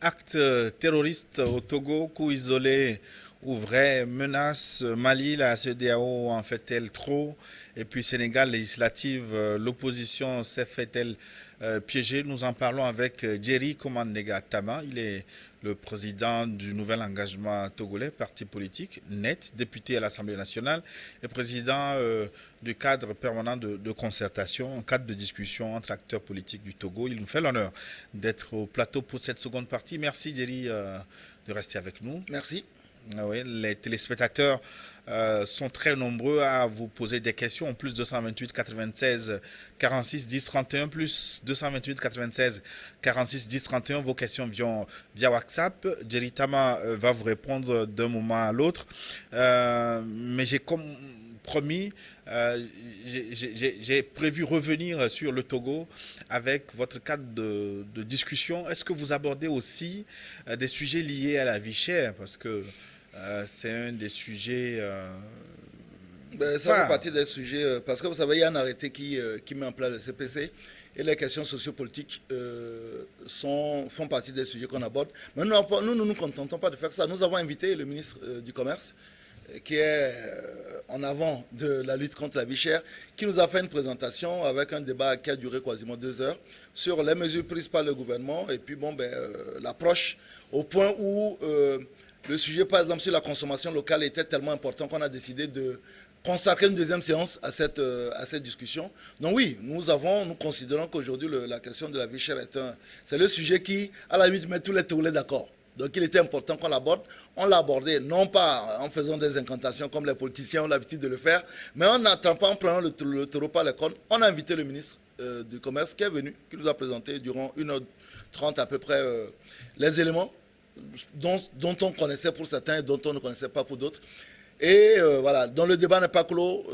acte terroriste au Togo, coup isolé ou vraie menace. Mali, la CEDEAO en fait-elle trop? Et puis Sénégal, législative, l'opposition s'est fait-elle piéger? Nous en parlons avec Jerry Komandega Tama. Il est le président du nouvel engagement togolais, parti politique, net, député à l'Assemblée nationale et président du cadre permanent de concertation, un cadre de discussion entre acteurs politiques du Togo. Il nous fait l'honneur d'être au plateau pour cette seconde partie. Merci Jerry de rester avec nous. Merci. Oui, les téléspectateurs sont très nombreux à vous poser des questions. En plus 228 96 46 10 31 plus 228 96 46 10 31. Vos questions viennent via WhatsApp. Jerry Tama va vous répondre d'un moment à l'autre. Mais j'ai comme promis, j'ai prévu revenir sur le Togo avec votre cadre de discussion. Est-ce que vous abordez aussi des sujets liés à la vie chère? Parce que c'est un des sujets. Ça fait partie des sujets, parce que vous savez, il y a un arrêté qui met en place le CPC et les questions sociopolitiques font partie des sujets qu'on aborde. Mais nous ne nous contentons pas de faire ça. Nous avons invité le ministre du Commerce, qui est en avant de la lutte contre la vie chère, qui nous a fait une présentation avec un débat qui a duré quasiment 2 heures sur les mesures prises par le gouvernement et puis l'approche au point où le sujet, par exemple, sur la consommation locale était tellement important qu'on a décidé de consacrer une deuxième séance à cette discussion. Donc oui, nous considérons qu'aujourd'hui, la question de la vie chère c'est le sujet qui, à la limite, met tous les Togolais d'accord. Donc il était important qu'on l'aborde. On l'a abordé, non pas en faisant des incantations comme les politiciens ont l'habitude de le faire, mais en prenant le taureau par les cornes. On a invité le ministre du Commerce qui est venu, qui nous a présenté durant 1h30 à peu près les éléments dont on connaissait pour certains et dont on ne connaissait pas pour d'autres. Et voilà, donc le débat n'est pas clos.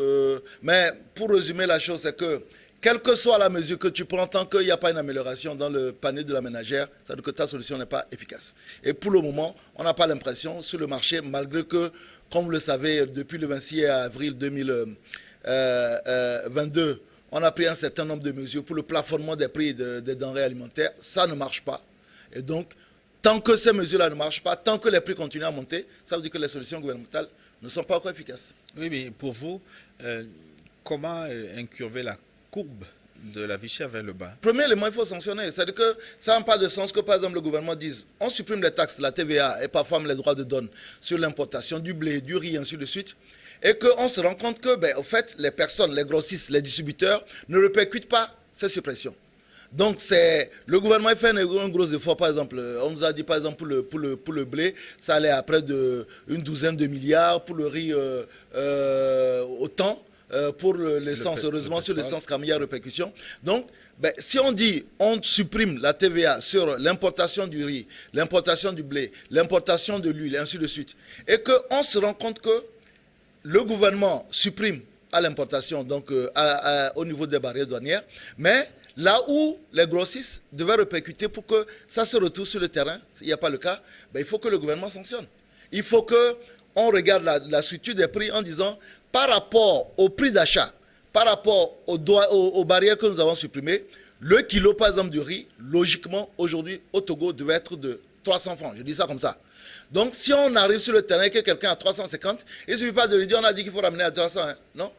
Mais pour résumer la chose, c'est que quelle que soit la mesure que tu prends, tant qu'il n'y a pas une amélioration dans le panier de la ménagère, ça veut dire que ta solution n'est pas efficace. Et pour le moment, on n'a pas l'impression sur le marché, malgré que, comme vous le savez, depuis le 26 avril 2022, on a pris un certain nombre de mesures pour le plafonnement des prix des denrées alimentaires. Ça ne marche pas. Et donc, tant que ces mesures-là ne marchent pas, tant que les prix continuent à monter, ça veut dire que les solutions gouvernementales ne sont pas encore efficaces. Oui, mais pour vous, comment incurver la courbe de la vie chère vers le bas? Premier élément, il faut sanctionner. C'est-à-dire que ça n'a pas de sens que, par exemple, le gouvernement dise on supprime les taxes, la TVA et parfois les droits de douane sur l'importation du blé, du riz, et ainsi de suite. Et qu'on se rend compte que, au fait, les personnes, les grossistes, les distributeurs ne répercutent pas ces suppressions. Donc, le gouvernement fait un gros effort. Par exemple, on nous a dit, par exemple, pour le blé, ça allait à près d'une douzaine de milliards. Pour le riz, autant. Pour l'essence, heureusement, sur l'essence, il y a répercussion. Donc, si on dit on supprime la TVA sur l'importation du riz, l'importation du blé, l'importation de l'huile, et ainsi de suite, et qu'on se rend compte que le gouvernement supprime à l'importation, donc au niveau des barrières douanières, mais là où les grossistes devaient répercuter pour que ça se retrouve sur le terrain, s'il n'y a pas le cas, il faut que le gouvernement sanctionne. Il faut qu'on regarde la structure des prix en disant par rapport au prix d'achat, par rapport aux barrières que nous avons supprimées, le kilo, par exemple, du riz, logiquement, aujourd'hui, au Togo, devait être de 300 francs. Je dis ça comme ça. Donc, si on arrive sur le terrain et que quelqu'un a 350, il ne suffit pas de lui dire, on a dit qu'il faut ramener à 300. Hein. Non,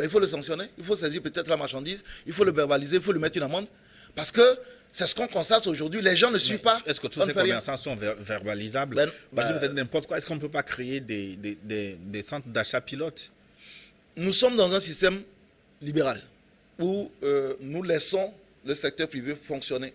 il faut le sanctionner, il faut saisir peut-être la marchandise, il faut le verbaliser, il faut lui mettre une amende. Parce que c'est ce qu'on constate aujourd'hui, les gens ne suivent pas. Est-ce que tous ces commerçants sont verbalisables? N'importe quoi. Est-ce qu'on ne peut pas créer des centres d'achat pilotes? Nous sommes dans un système libéral où nous laissons le secteur privé fonctionner.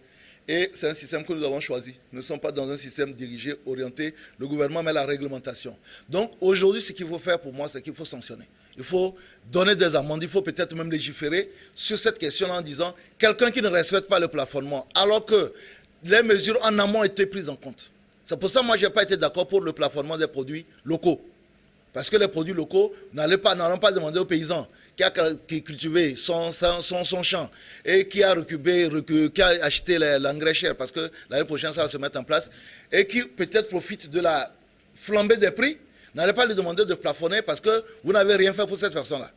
Et c'est un système que nous avons choisi. Nous ne sommes pas dans un système dirigé, orienté. Le gouvernement met la réglementation. Donc aujourd'hui, ce qu'il faut faire pour moi, c'est qu'il faut sanctionner. Il faut donner des amendes, il faut peut-être même légiférer sur cette question en disant quelqu'un qui ne respecte pas le plafonnement, alors que les mesures en amont ont été prises en compte. C'est pour ça que moi, je n'ai pas été d'accord pour le plafonnement des produits locaux. Parce que les produits locaux n'allons pas demander aux paysans qui a cultivé son champ et qui a acheté l'engrais cher, parce que l'année prochaine, ça va se mettre en place, et qui peut-être profite de la flambée des prix, n'allez pas lui demander de plafonner parce que vous n'avez rien fait pour cette personne-là.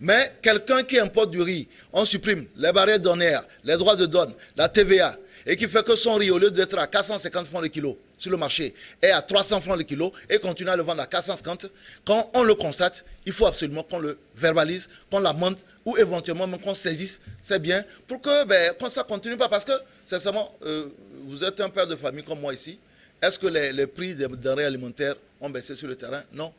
Mais quelqu'un qui importe du riz, on supprime les barrières douanières, les droits de douane, la TVA, et qui fait que son riz, au lieu d'être à 450 francs le kilo sur le marché, est à 300 francs le kilo et continue à le vendre à 450, quand on le constate, il faut absolument qu'on le verbalise, qu'on l'amende ou éventuellement même qu'on saisisse ces biens pour que ça ne continue pas. Parce que, sincèrement, vous êtes un père de famille comme moi ici, est-ce que les prix des denrées alimentaires ont baissé sur le terrain? Non.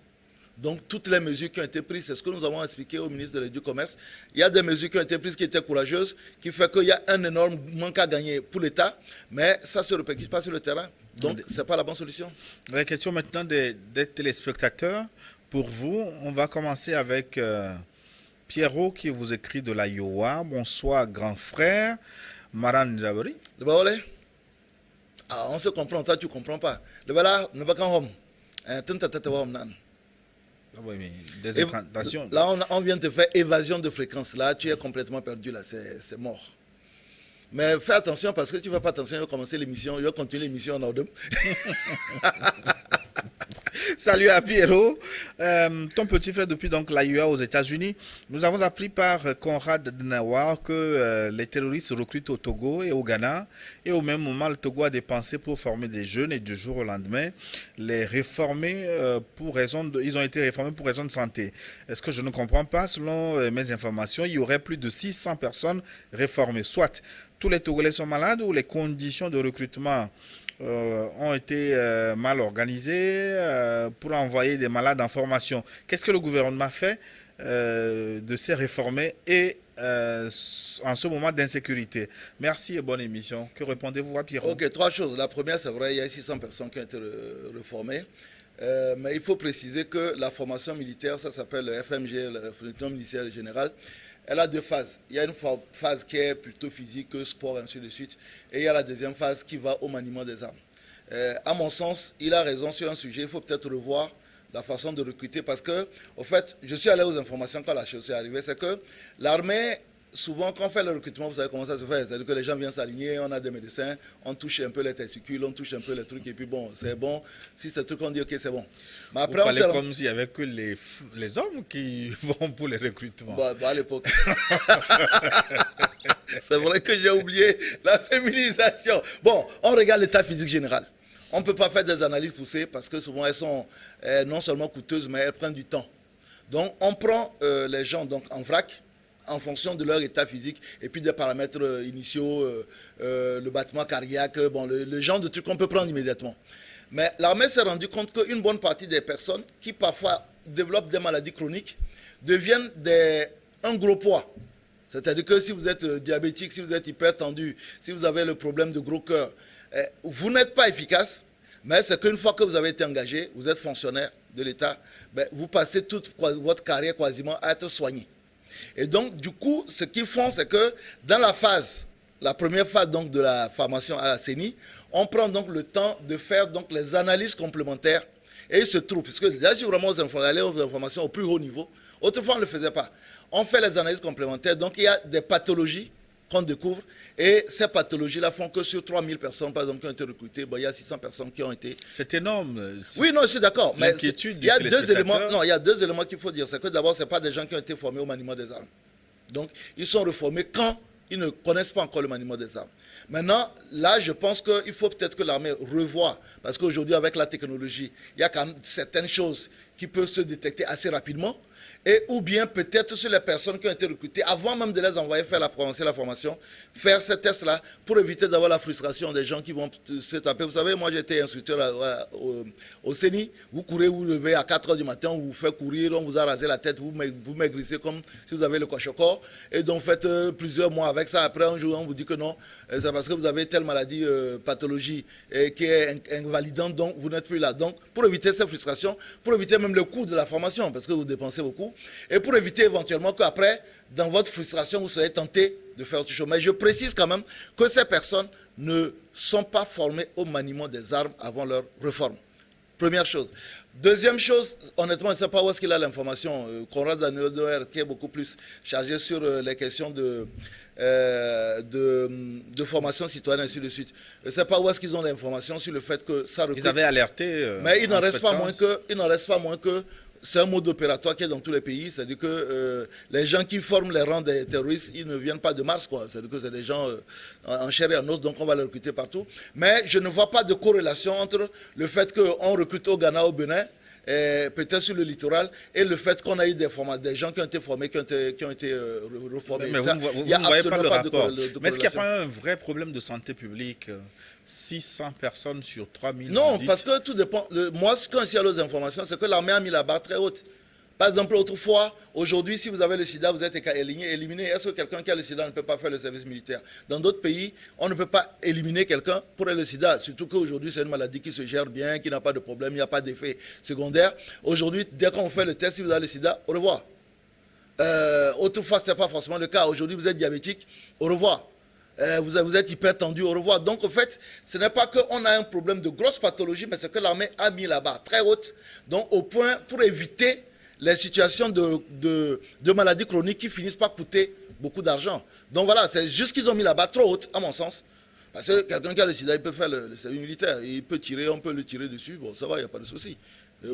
Donc, toutes les mesures qui ont été prises, c'est ce que nous avons expliqué au ministre du Commerce. Il y a des mesures qui ont été prises qui étaient courageuses, qui fait qu'il y a un énorme manque à gagner pour l'État, mais ça ne se répercute pas sur le terrain. Donc, ce n'est pas la bonne solution. La question maintenant des téléspectateurs. Pour vous, on va commencer avec Pierrot qui vous écrit de la Yoa. Bonsoir, grand frère. Maran Jabari. On se comprend, toi tu ne comprends pas. Le voilà, ne va qu'en homme. Ah oui, mais des incantations. Là, on vient de faire évasion de fréquence. Là, tu es complètement perdu. Là, c'est mort. Mais fais attention parce que tu ne fais pas attention. Il va commencer l'émission. Il va continuer l'émission en ordre. Salut à Pierrot, ton petit frère depuis donc l'AUA aux États-Unis. Nous avons appris par Conrad Denawar que les terroristes recrutent au Togo et au Ghana. Et au même moment, le Togo a dépensé pour former des jeunes et du jour au lendemain, les réformer ils ont été réformés pour raison de santé. Est-ce que je ne comprends pas? Selon mes informations, il y aurait plus de 600 personnes réformées. Soit tous les Togolais sont malades ou les conditions de recrutement ont été mal organisés pour envoyer des malades en formation. Qu'est-ce que le gouvernement fait de ces réformés et en ce moment d'insécurité? Merci et bonne émission. Que répondez-vous à Pierrot? Ok, 3 choses. La première, c'est vrai, il y a 600 personnes qui ont été reformées. Mais il faut préciser que la formation militaire, ça s'appelle le FMG, le Formation militaire général. Elle a 2 phases. Il y a une phase qui est plutôt physique, sport, ainsi de suite. Et il y a la deuxième phase qui va au maniement des armes. À mon sens, il a raison sur un sujet. Il faut peut-être revoir la façon de recruter parce que, au fait, je suis allé aux informations quand la chose est arrivée. C'est que l'armée, souvent, quand on fait le recrutement, vous savez comment ça se fait. C'est-à-dire que les gens viennent s'aligner, on a des médecins, on touche un peu les testicules, on touche un peu les trucs, et puis bon, c'est bon. Si c'est truc, on dit, ok, c'est bon. Mais après, vous parlez comme s'il n'y avait que les hommes qui vont pour les recrutements. À l'époque. C'est vrai que j'ai oublié la féminisation. Bon, on regarde l'état physique général. On ne peut pas faire des analyses poussées parce que souvent elles sont non seulement coûteuses, mais elles prennent du temps. Donc, on prend les gens donc, en vrac, en fonction de leur état physique et puis des paramètres initiaux, le battement cardiaque, bon, le genre de trucs qu'on peut prendre immédiatement. Mais l'armée s'est rendue compte qu'une bonne partie des personnes qui parfois développent des maladies chroniques deviennent un gros poids. C'est-à-dire que si vous êtes diabétique, si vous êtes hypertendu, si vous avez le problème de gros cœur, vous n'êtes pas efficace, mais c'est qu'une fois que vous avez été engagé, vous êtes fonctionnaire de l'État, vous passez toute votre carrière quasiment à être soigné. Et donc, du coup, ce qu'ils font, c'est que dans la première phase donc, de la formation à la CENI, on prend donc le temps de faire donc, les analyses complémentaires. Et il se trouve, puisque là, je suis vraiment aller aux informations au plus haut niveau. Autrefois, on ne le faisait pas. On fait les analyses complémentaires. Donc, il y a des pathologies qu'on découvre. Et ces pathologies-là font que sur 3000 personnes, par exemple, qui ont été recrutées, il y a 600 personnes qui ont été... C'est énorme. Oui, non, je suis d'accord. Mais il y a 2 éléments. Non, il y a 2 éléments qu'il faut dire. C'est que d'abord, ce n'est pas des gens qui ont été formés au maniement des armes. Donc, ils sont reformés quand ils ne connaissent pas encore le maniement des armes. Maintenant, là, je pense qu'il faut peut-être que l'armée revoie, parce qu'aujourd'hui, avec la technologie, il y a quand même certaines choses qui peuvent se détecter assez rapidement, et ou bien peut-être sur les personnes qui ont été recrutées, avant même de les envoyer faire la formation, faire ces tests-là pour éviter d'avoir la frustration des gens qui vont se taper. Vous savez, moi j'étais instructeur au CENI, vous courez, vous levez à 4 h du matin, on vous fait courir, on vous a rasé la tête, vous maigrissez comme si vous avez le kwashiorkor, et donc faites plusieurs mois avec ça. Après un jour, on vous dit que non, c'est parce que vous avez telle maladie, pathologie qui est invalidante, donc vous n'êtes plus là. Donc pour éviter ces frustrations, pour éviter même le coût de la formation, parce que vous dépensez beaucoup, et pour éviter éventuellement qu'après, dans votre frustration, vous soyez tenté de faire autre chose. Mais je précise quand même que ces personnes ne sont pas formées au maniement des armes avant leur réforme. Première chose. Deuxième chose, honnêtement, je ne sais pas où est-ce qu'il a l'information. Conrad Denawar, qui est beaucoup plus chargé sur les questions de formation citoyenne et ainsi de suite. Je ne sais pas où est-ce qu'ils ont l'information sur le fait que ça recrute. Ils avaient alerté. Mais il n'en reste pas moins que c'est un mode opératoire qui est dans tous les pays. C'est-à-dire que les gens qui forment les rangs des terroristes, ils ne viennent pas de Mars, quoi. C'est-à-dire que c'est des gens en chair et en os, donc on va les recruter partout. Mais je ne vois pas de corrélation entre le fait qu'on recrute au Ghana, au Bénin, peut-être sur le littoral, et le fait qu'on a eu des gens qui ont été formés, qui ont été reformés. Mais ça, vous ne voyez pas le rapport. Mais est-ce qu'il n'y a pas un vrai problème de santé publique? 600 personnes sur 3000. Non, parce que tout dépend. Moi, quand il y a les informations, c'est que l'armée a mis la barre très haute. Par exemple, autrefois, aujourd'hui, si vous avez le sida, vous êtes éliminé. Est-ce que quelqu'un qui a le sida ne peut pas faire le service militaire? Dans d'autres pays, on ne peut pas éliminer quelqu'un pour le sida. Surtout qu'aujourd'hui, c'est une maladie qui se gère bien, qui n'a pas de problème, il n'y a pas d'effet secondaire. Aujourd'hui, dès qu'on fait le test, si vous avez le sida, au revoir. Autrefois, ce n'était pas forcément le cas. Aujourd'hui, vous êtes diabétique, au revoir. Vous êtes hyper tendu, au revoir. Donc, en fait, ce n'est pas qu'on a un problème de grosse pathologie, mais c'est que l'armée a mis la barre très haute. Donc, au point, pour éviter les situations de maladies chroniques qui finissent par coûter beaucoup d'argent. Donc voilà, c'est juste qu'ils ont mis la barre trop haute, à mon sens. Parce que quelqu'un qui a le sida, il peut faire le service militaire. Il peut tirer, on peut le tirer dessus. Bon, ça va, il n'y a pas de souci.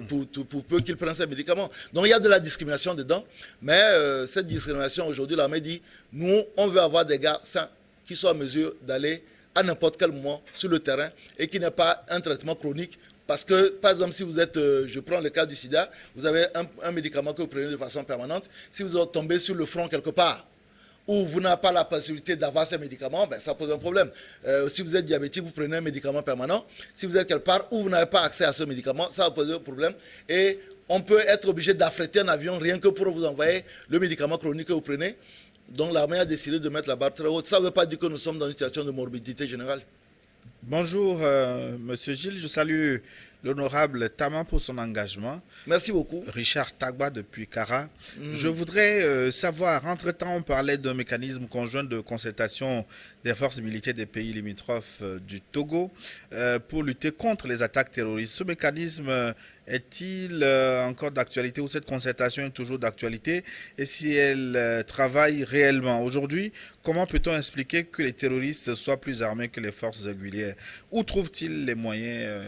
Pour peu qu'il prenne ses médicaments. Donc il y a de la discrimination dedans. Mais cette discrimination, aujourd'hui, l'armée dit, nous, on veut avoir des gars sains qui soient en mesure d'aller à n'importe quel moment sur le terrain et qui n'aient pas un traitement chronique. Parce que, par exemple, si vous êtes, je prends le cas du sida, vous avez un médicament que vous prenez de façon permanente. Si vous tombez sur le front quelque part, où vous n'avez pas la possibilité d'avoir ces médicaments, ben, ça pose un problème. Si vous êtes diabétique, vous prenez un médicament permanent. Si vous êtes quelque part où vous n'avez pas accès à ce médicament, ça va poser un problème. Et on peut être obligé d'affréter un avion rien que pour vous envoyer le médicament chronique que vous prenez. Donc l'armée a décidé de mettre la barre très haute. Ça ne veut pas dire que nous sommes dans une situation de morbidité générale. Bonjour, Monsieur Gilles. Je salue l'honorable Taman pour son engagement. Merci beaucoup. Richard Tagba depuis Kara. Je voudrais savoir, entre-temps, on parlait d'un mécanisme conjoint de concertation des forces militaires des pays limitrophes du Togo pour lutter contre les attaques terroristes. Ce mécanisme est-il encore d'actualité ou cette concertation est toujours d'actualité? Et si elle travaille réellement aujourd'hui, comment peut-on expliquer que les terroristes soient plus armés que les forces régulières? Où trouvent-ils les moyens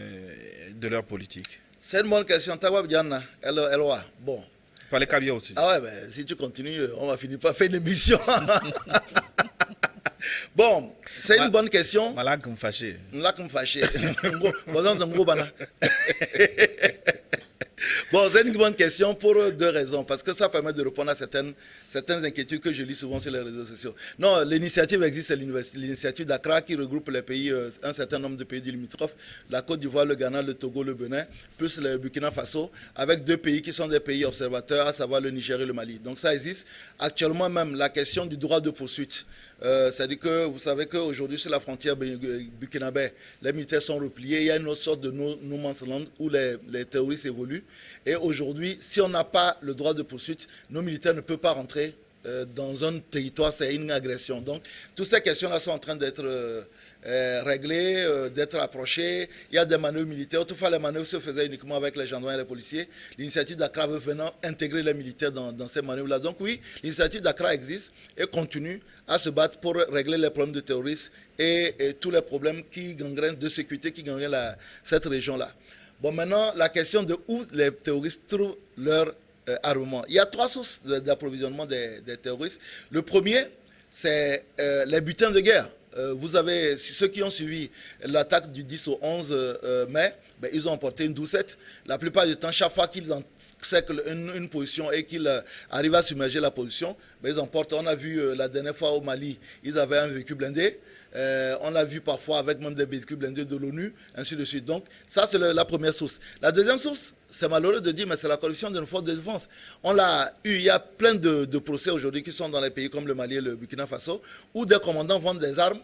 de leur politique? C'est une bonne question. Tawab Diana, Elwa. Bon. Parlez Kabia aussi. Ah ouais, ben, si tu continues, on va finir par faire une émission. Bon, c'est une bonne question. Malak me fâché. Malak me fâché. Bon, c'est une bonne question pour deux raisons. Parce que ça permet de répondre à certaines inquiétudes que je lis souvent sur les réseaux sociaux. Non, l'initiative existe, c'est l'initiative d'Accra qui regroupe les pays, un certain nombre de pays du limitrophe, la Côte d'Ivoire, le Ghana, le Togo, le Bénin, plus le Burkina Faso, avec deux pays qui sont des pays observateurs, à savoir le Niger et le Mali. Donc ça existe. Actuellement même, la question du droit de poursuite. C'est-à-dire que vous savez qu'aujourd'hui, sur la frontière burkinabé, les militaires sont repliés. Il y a une autre sorte de no man's land où les terroristes évoluent. Et aujourd'hui, si on n'a pas le droit de poursuite, nos militaires ne peuvent pas rentrer dans un territoire, c'est une agression. Donc, toutes ces questions-là sont en train d'être réglées, d'être approchées. Il y a des manœuvres militaires. Autrefois, les manœuvres se faisaient uniquement avec les gendarmes et les policiers. L'initiative d'Accra veut venant intégrer les militaires dans ces manœuvres-là. Donc oui, l'initiative d'Accra existe et continue à se battre pour régler les problèmes de terrorisme et tous les problèmes qui gangrènent de sécurité, qui gangrènent cette région-là. Bon, maintenant, la question de où les terroristes trouvent leur armement. Il y a trois sources d'approvisionnement des terroristes. Le premier, c'est les butins de guerre. Vous avez, ceux qui ont suivi l'attaque du 10 au 11 mai, ben, ils ont emporté une doucette. La plupart du temps, chaque fois qu'ils encerclent une position et qu'ils arrivent à submerger la position, ben, ils emportent. On a vu la dernière fois au Mali, ils avaient un véhicule blindé. On l'a vu parfois avec même des véhicules blindés de l'ONU, ainsi de suite. Donc, ça, c'est la première source. La deuxième source, c'est malheureux de dire, mais c'est la corruption de nos forces de défense. On l'a eu, il y a plein de procès aujourd'hui qui sont dans les pays comme le Mali et le Burkina Faso, où des commandants vendent des armes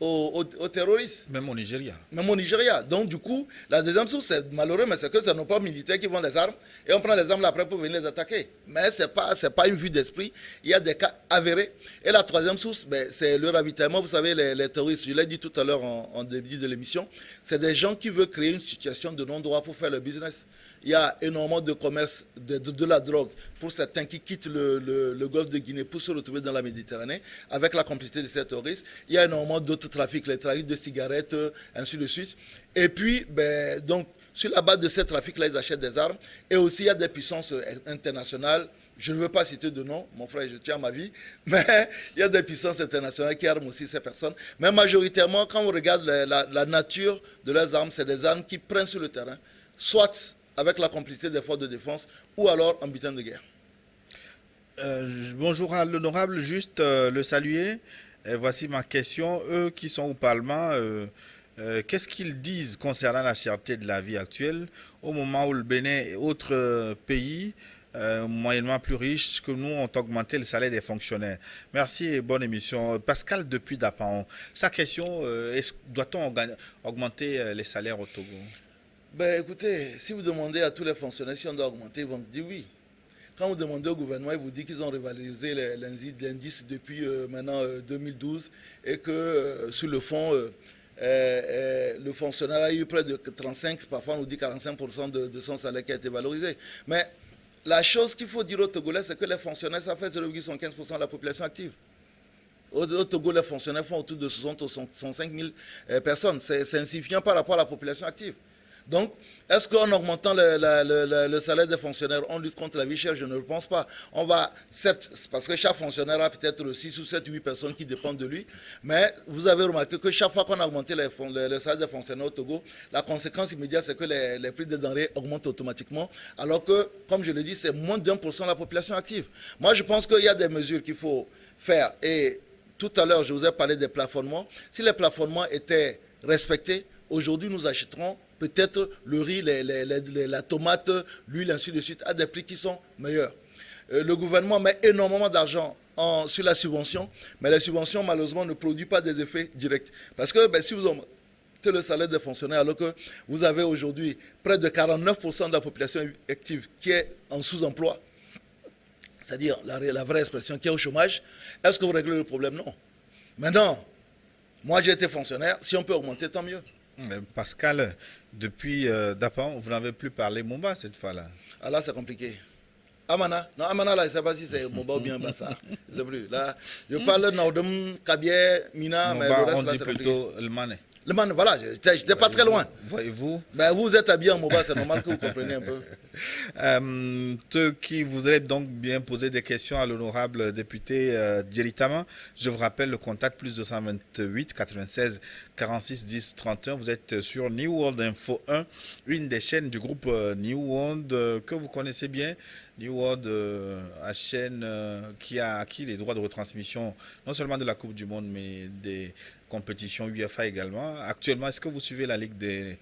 aux terroristes. Même au Nigeria. Même au Nigeria. Donc, du coup, la deuxième source, c'est malheureux, mais c'est que c'est nos propres militaires qui vendent des armes et on prend les armes là après pour venir les attaquer. Mais ce n'est pas une vue d'esprit. Il y a des cas avérés. Et la troisième source, ben, c'est le ravitaillement. Vous savez, les terroristes, je l'ai dit tout à l'heure en début de l'émission, c'est des gens qui veulent créer une situation de non-droit pour faire le business. Il y a énormément de commerce de la drogue pour certains qui quittent le golfe de Guinée pour se retrouver dans la Méditerranée avec la complicité de ces terroristes. Il y a énormément d'autres trafics, les trafics de cigarettes, ainsi de suite. Et puis, ben, donc, Sur la base de ces trafics-là, ils achètent des armes. Et aussi, il y a des puissances internationales. Je ne veux pas citer de nom, mon frère, je tiens à ma vie, mais il y a des puissances internationales qui arment aussi ces personnes. Mais majoritairement, quand on regarde la nature de leurs armes, c'est des armes qui prennent sur le terrain, soit avec la complicité des forces de défense, ou alors en butin de guerre. Bonjour à l'honorable, juste le saluer. Voici ma question. Eux qui sont au Parlement, qu'est-ce qu'ils disent concernant la cherté de la vie actuelle au moment où le Bénin et autres pays moyennement plus riches que nous ont augmenté le salaire des fonctionnaires? Merci et bonne émission. Pascal depuis Dapan, sa question, doit-on augmenter les salaires au Togo? Ben écoutez, si vous demandez à tous les fonctionnaires si on doit augmenter, ils vont dire oui. Quand vous demandez au gouvernement, il vous dit qu'ils ont revalorisé l'indice depuis maintenant 2012 et que sur le fond, le fonctionnaire a eu près de 35, parfois on nous dit 45% de son salaire qui a été valorisé. Mais la chose qu'il faut dire aux Togolais, c'est que les fonctionnaires, ça fait 0,75% de la population active. Au Togo, les fonctionnaires font autour de 60 ou 65 000 personnes. C'est insuffisant par rapport à la population active. Donc, est-ce qu'en augmentant le salaire des fonctionnaires, on lutte contre la vie chère? Je ne le pense pas. On va, certes, parce que chaque fonctionnaire a peut-être 6 ou 7, 8 personnes qui dépendent de lui, mais vous avez remarqué que chaque fois qu'on a augmenté le salaire des fonctionnaires au Togo, la conséquence immédiate, c'est que les prix des denrées augmentent automatiquement, alors que, comme je l'ai dit, c'est moins d'1% de la population active. Moi, je pense qu'il y a des mesures qu'il faut faire. Et tout à l'heure, je vous ai parlé des plafonnements. Si les plafonnements étaient respectés, aujourd'hui, nous achèterons peut-être le riz, la tomate, l'huile, ainsi de suite, à des prix qui sont meilleurs. Le gouvernement met énormément d'argent sur la subvention, mais la subvention, malheureusement, ne produit pas des effets directs. Parce que si vous augmentez le salaire des fonctionnaires, alors que vous avez aujourd'hui près de 49% de la population active qui est en sous-emploi, c'est-à-dire la vraie expression qui est au chômage, est-ce que vous réglez le problème? Non. Maintenant, moi j'ai été fonctionnaire, si on peut augmenter, tant mieux. Pascal, depuis Dapan, vous n'avez plus parlé Momba cette fois-là. Ah là, c'est compliqué. Amana. Non, Amana, là, je ne sais pas si c'est Momba ou bien Bassa. Je ne sais plus. Là, je parle Naudem, Kabier, Mina, Momba, mais le reste, on là, dit c'est plutôt compliqué. le Mané. Le man, voilà, je n'étais pas très loin. Voyez-vous. Ben, vous êtes habillé en Momba, c'est normal que vous compreniez un peu. Ceux qui voudraient donc bien poser des questions à l'honorable député Djeritama, je vous rappelle le contact plus 228 96 46 10 31. Vous êtes sur New World Info 1, une des chaînes du groupe New World que vous connaissez bien. New World, la chaîne qui a acquis les droits de retransmission non seulement de la Coupe du Monde, mais des compétitions UEFA également. Actuellement, est-ce que vous suivez la Ligue des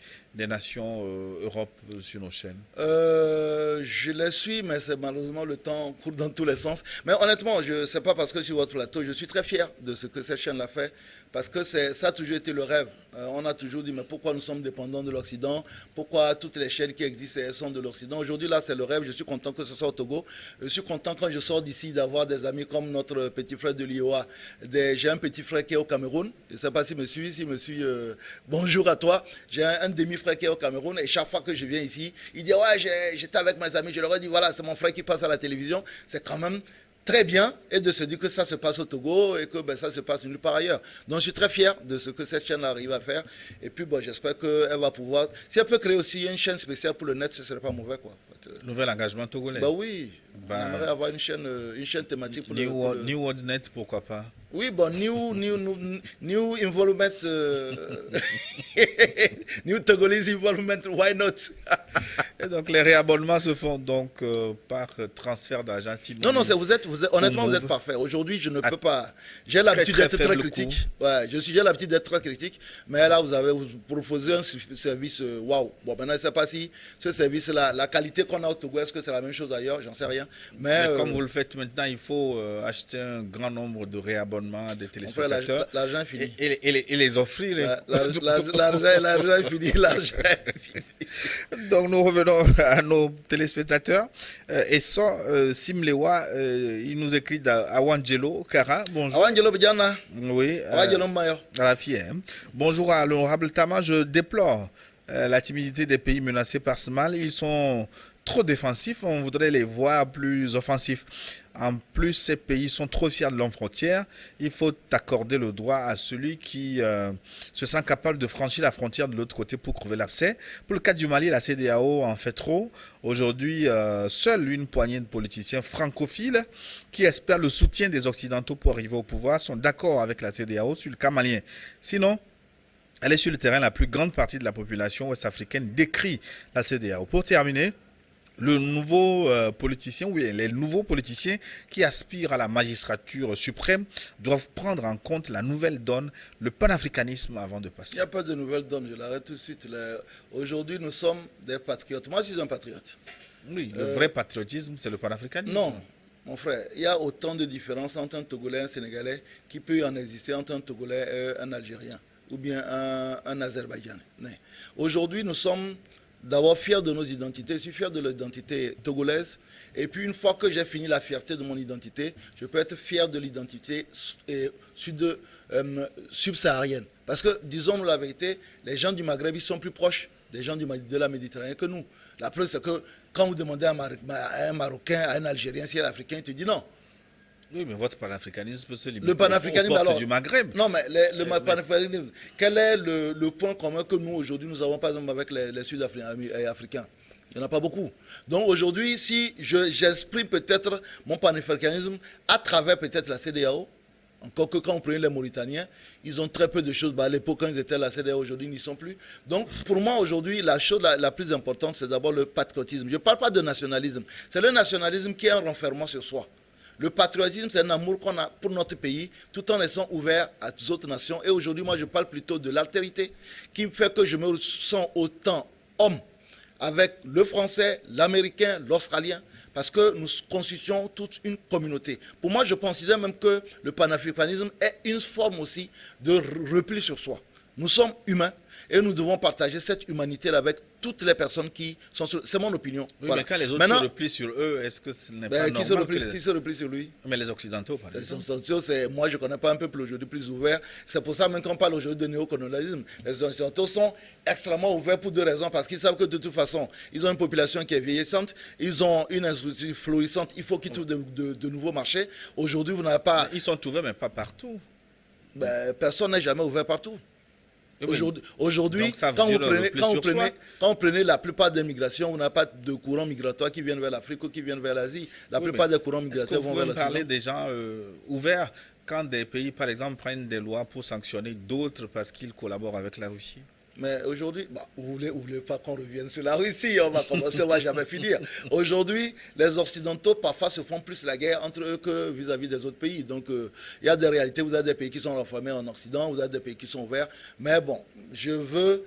Nations Europe sur nos chaînes? Je les suis, mais c'est malheureusement le temps court dans tous les sens. Mais honnêtement, je ne sais pas parce que sur votre plateau, je suis très fier de ce que cette chaîne a fait, parce que ça a toujours été le rêve. On a toujours dit, mais pourquoi nous sommes dépendants de l'Occident? Pourquoi toutes les chaînes qui existent sont de l'Occident? Aujourd'hui, là, c'est le rêve. Je suis content que ce soit au Togo. Je suis content quand je sors d'ici d'avoir des amis comme notre petit frère de l'IOA. J'ai un petit frère qui est au Cameroun. Je ne sais pas s'il me suit, bonjour à toi. J'ai un demi-frère qui est au Cameroun et chaque fois que je viens ici, il dit, ouais, j'étais avec mes amis. Je leur ai dit, voilà, c'est mon frère qui passe à la télévision. C'est quand même très bien, et de se dire que ça se passe au Togo et que ça se passe nulle part ailleurs. Donc je suis très fier de ce que cette chaîne arrive à faire. Et puis j'espère qu'elle va pouvoir, si elle peut créer aussi une chaîne spéciale pour le net, ce ne serait pas mauvais, quoi. Nouvel engagement togolais. Oui, on aimerait avoir une chaîne thématique pour New World Net, pourquoi pas? Oui, new involvement, new Togolese involvement, why not? Et donc les réabonnements se font donc par transfert d'argent. Non, honnêtement, vous êtes parfait. Aujourd'hui, je ne peux pas. J'ai l'habitude d'être très critique. Ouais, j'ai l'habitude d'être très critique. Mais là, vous proposez un service, waouh. Bon, maintenant, je ne sais pas si ce service-là, la qualité qu'on a au Togo, est-ce que c'est la même chose ailleurs? J'en sais rien. Mais comme vous le faites maintenant, il faut acheter un grand nombre de réabonnements des téléspectateurs. L'argent est fini. Et les offrir. L'argent est fini. L'argent est fini. Donc, nous revenons à nos téléspectateurs. Et sans Simlewa, il nous écrit Awangelo Kara. Bonjour. Awangelo Bidjana. Oui. Awangelo Mayo. À la fille. Bonjour à l'honorable Tama. Je déplore la timidité des pays menacés par ce mal. Ils sont trop défensifs, on voudrait les voir plus offensifs. En plus, ces pays sont trop fiers de leurs frontières. Il faut accorder le droit à celui qui se sent capable de franchir la frontière de l'autre côté pour crever l'abcès. Pour le cas du Mali, la CEDEAO en fait trop. Aujourd'hui, seule une poignée de politiciens francophiles qui espèrent le soutien des Occidentaux pour arriver au pouvoir sont d'accord avec la CEDEAO sur le cas malien. Sinon, elle est sur le terrain, la plus grande partie de la population ouest-africaine décrit la CEDEAO. Pour terminer, les nouveaux politiciens qui aspirent à la magistrature suprême doivent prendre en compte la nouvelle donne, le panafricanisme avant de Il passer. n'y a pas de nouvelle donne, je l'arrête tout de suite. Aujourd'hui, nous sommes des patriotes. Moi, je suis un patriote. Oui, le vrai patriotisme, c'est le panafricanisme. Non, mon frère, il y a autant de différences entre un Togolais et un Sénégalais qui peut en exister entre un Togolais et un Algérien ou bien un Azerbaïdjanais. Aujourd'hui, nous sommes d'abord fiers de nos identités. Je suis fier de l'identité togolaise. Et puis, une fois que j'ai fini la fierté de mon identité, je peux être fier de l'identité subsaharienne. Parce que, disons-nous la vérité, les gens du Maghreb, ils sont plus proches des gens de la Méditerranée que nous. La preuve, c'est que quand vous demandez à un Marocain, à un Algérien, si il est africain, il te dit non. Oui, mais votre panafricanisme se limite Le panafricanisme, aux portes alors, du Maghreb. Non, mais le panafricanisme, quel est le point commun que nous, aujourd'hui, nous avons, par exemple, avec les Sud-Africains? Il n'y en a pas beaucoup. Donc, aujourd'hui, si j'exprime peut-être mon panafricanisme à travers peut-être la CEDEAO, encore que quand on prenait les Mauritaniens, ils ont très peu de choses. À l'époque, quand ils étaient à la CEDEAO, aujourd'hui, ils n'y sont plus. Donc, pour moi, aujourd'hui, la chose la plus importante, c'est d'abord le patriotisme. Je ne parle pas de nationalisme. C'est le nationalisme qui est un renfermement sur soi. Le patriotisme, c'est un amour qu'on a pour notre pays, tout en étant ouvert à toutes autres nations. Et aujourd'hui, moi, je parle plutôt de l'altérité, qui fait que je me sens autant homme avec le français, l'américain, l'australien, parce que nous constituons toute une communauté. Pour moi, je considère même que le panafricanisme est une forme aussi de repli sur soi. Nous sommes humains et nous devons partager cette humanité-là avec toutes les personnes qui sont sur... C'est mon opinion. Oui, voilà. mais quand les autres se replient sur eux, est-ce que ce n'est pas Qui se normal replie sur lui? Mais les Occidentaux, par exemple. Les Occidentaux, moi, je ne connais pas un peuple aujourd'hui plus ouvert. C'est pour ça même qu'on parle aujourd'hui de néocolonialisme. Les Occidentaux sont extrêmement ouverts pour deux raisons. Parce qu'ils savent que de toute façon, ils ont une population qui est vieillissante. Ils ont une industrie florissante. Il faut qu'ils trouvent de nouveaux marchés. Aujourd'hui, vous n'avez pas... Ils sont ouverts, mais pas partout. Personne n'est jamais ouvert partout. Aujourd'hui, quand vous prenez la plupart des migrations, vous n'avez pas de courants migratoires qui viennent vers l'Afrique ou qui viennent vers l'Asie. La plupart des courants migratoires vont vers l'Occident. Vous pouvez parler des gens ouverts quand des pays, par exemple, prennent des lois pour sanctionner d'autres parce qu'ils collaborent avec la Russie? Mais aujourd'hui, vous voulez pas qu'on revienne sur la Russie, on va commencer, on va jamais finir. Aujourd'hui, les Occidentaux, parfois, se font plus la guerre entre eux que vis-à-vis des autres pays. Donc, il y a des réalités, vous avez des pays qui sont renfermés en Occident, vous avez des pays qui sont ouverts. Mais bon, je veux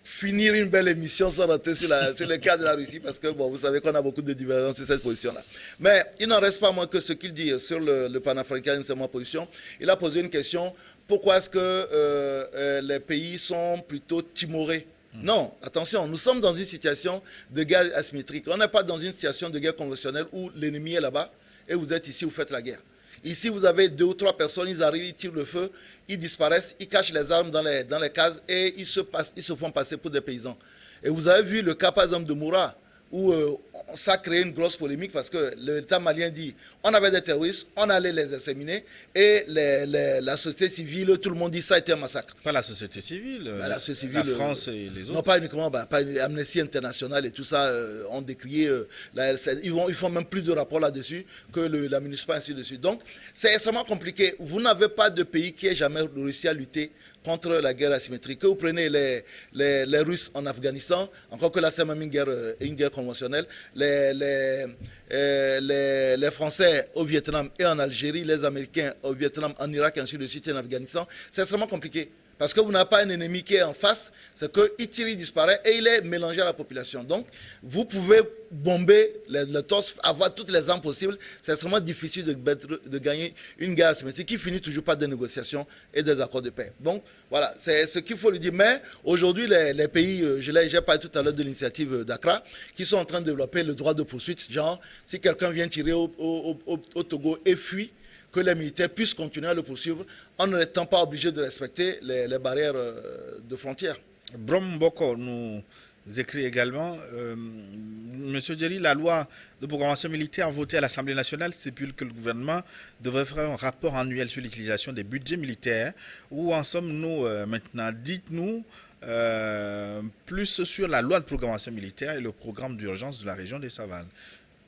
finir une belle émission sans rentrer sur le cas de la Russie, parce que, bon, vous savez qu'on a beaucoup de divergences sur cette position-là. Mais il n'en reste pas moins que ce qu'il dit sur le panafricanisme, c'est ma position. Il a posé une question. Pourquoi est-ce que les pays sont plutôt timorés? Non, attention, nous sommes dans une situation de guerre asymétrique. On n'est pas dans une situation de guerre conventionnelle où l'ennemi est là-bas et vous êtes ici, vous faites la guerre. Ici, vous avez 2 ou 3 personnes, ils arrivent, ils tirent le feu, ils disparaissent, ils cachent les armes dans les cases et ils se font passer pour des paysans. Et vous avez vu le cas, par exemple, de Moura, où ça a créé une grosse polémique parce que l'État malien dit on avait des terroristes, on allait les exterminer et la société civile, tout le monde dit ça a été un massacre. Pas la société civile, la société civile, la France et les autres. Non, pas uniquement, pas Amnesty International et tout ça ont décrié, ils font même plus de rapports là-dessus que la municipale, ainsi de suite. Donc c'est extrêmement compliqué. Vous n'avez pas de pays qui ait jamais réussi à lutter contre la guerre asymétrique. Que vous prenez les Russes en Afghanistan, encore que là c'est même une guerre conventionnelle, les Français au Vietnam et en Algérie, les Américains au Vietnam, en Irak, ainsi de suite, et en Afghanistan, c'est extrêmement compliqué. Parce que vous n'avez pas un ennemi qui est en face, c'est qu'il tire, il disparaît et il est mélangé à la population. Donc, vous pouvez bomber le torse, avoir toutes les armes possibles. C'est extrêmement difficile de gagner une guerre asymétrique qui finit toujours par des négociations et des accords de paix. Donc, voilà, c'est ce qu'il faut lui dire. Mais aujourd'hui, les pays, j'ai parlé tout à l'heure de l'initiative d'Accra, qui sont en train de développer le droit de poursuite. Genre, si quelqu'un vient tirer au Togo et fuit, que les militaires puissent continuer à le poursuivre en n'étant pas obligés de respecter les barrières de frontières. Brom Boko nous écrits également. Monsieur Djeri, la loi de programmation militaire votée à l'Assemblée nationale stipule que le gouvernement devrait faire un rapport annuel sur l'utilisation des budgets militaires. Où en sommes-nous maintenant? Dites-nous plus sur la loi de programmation militaire et le programme d'urgence de la région des Savanes.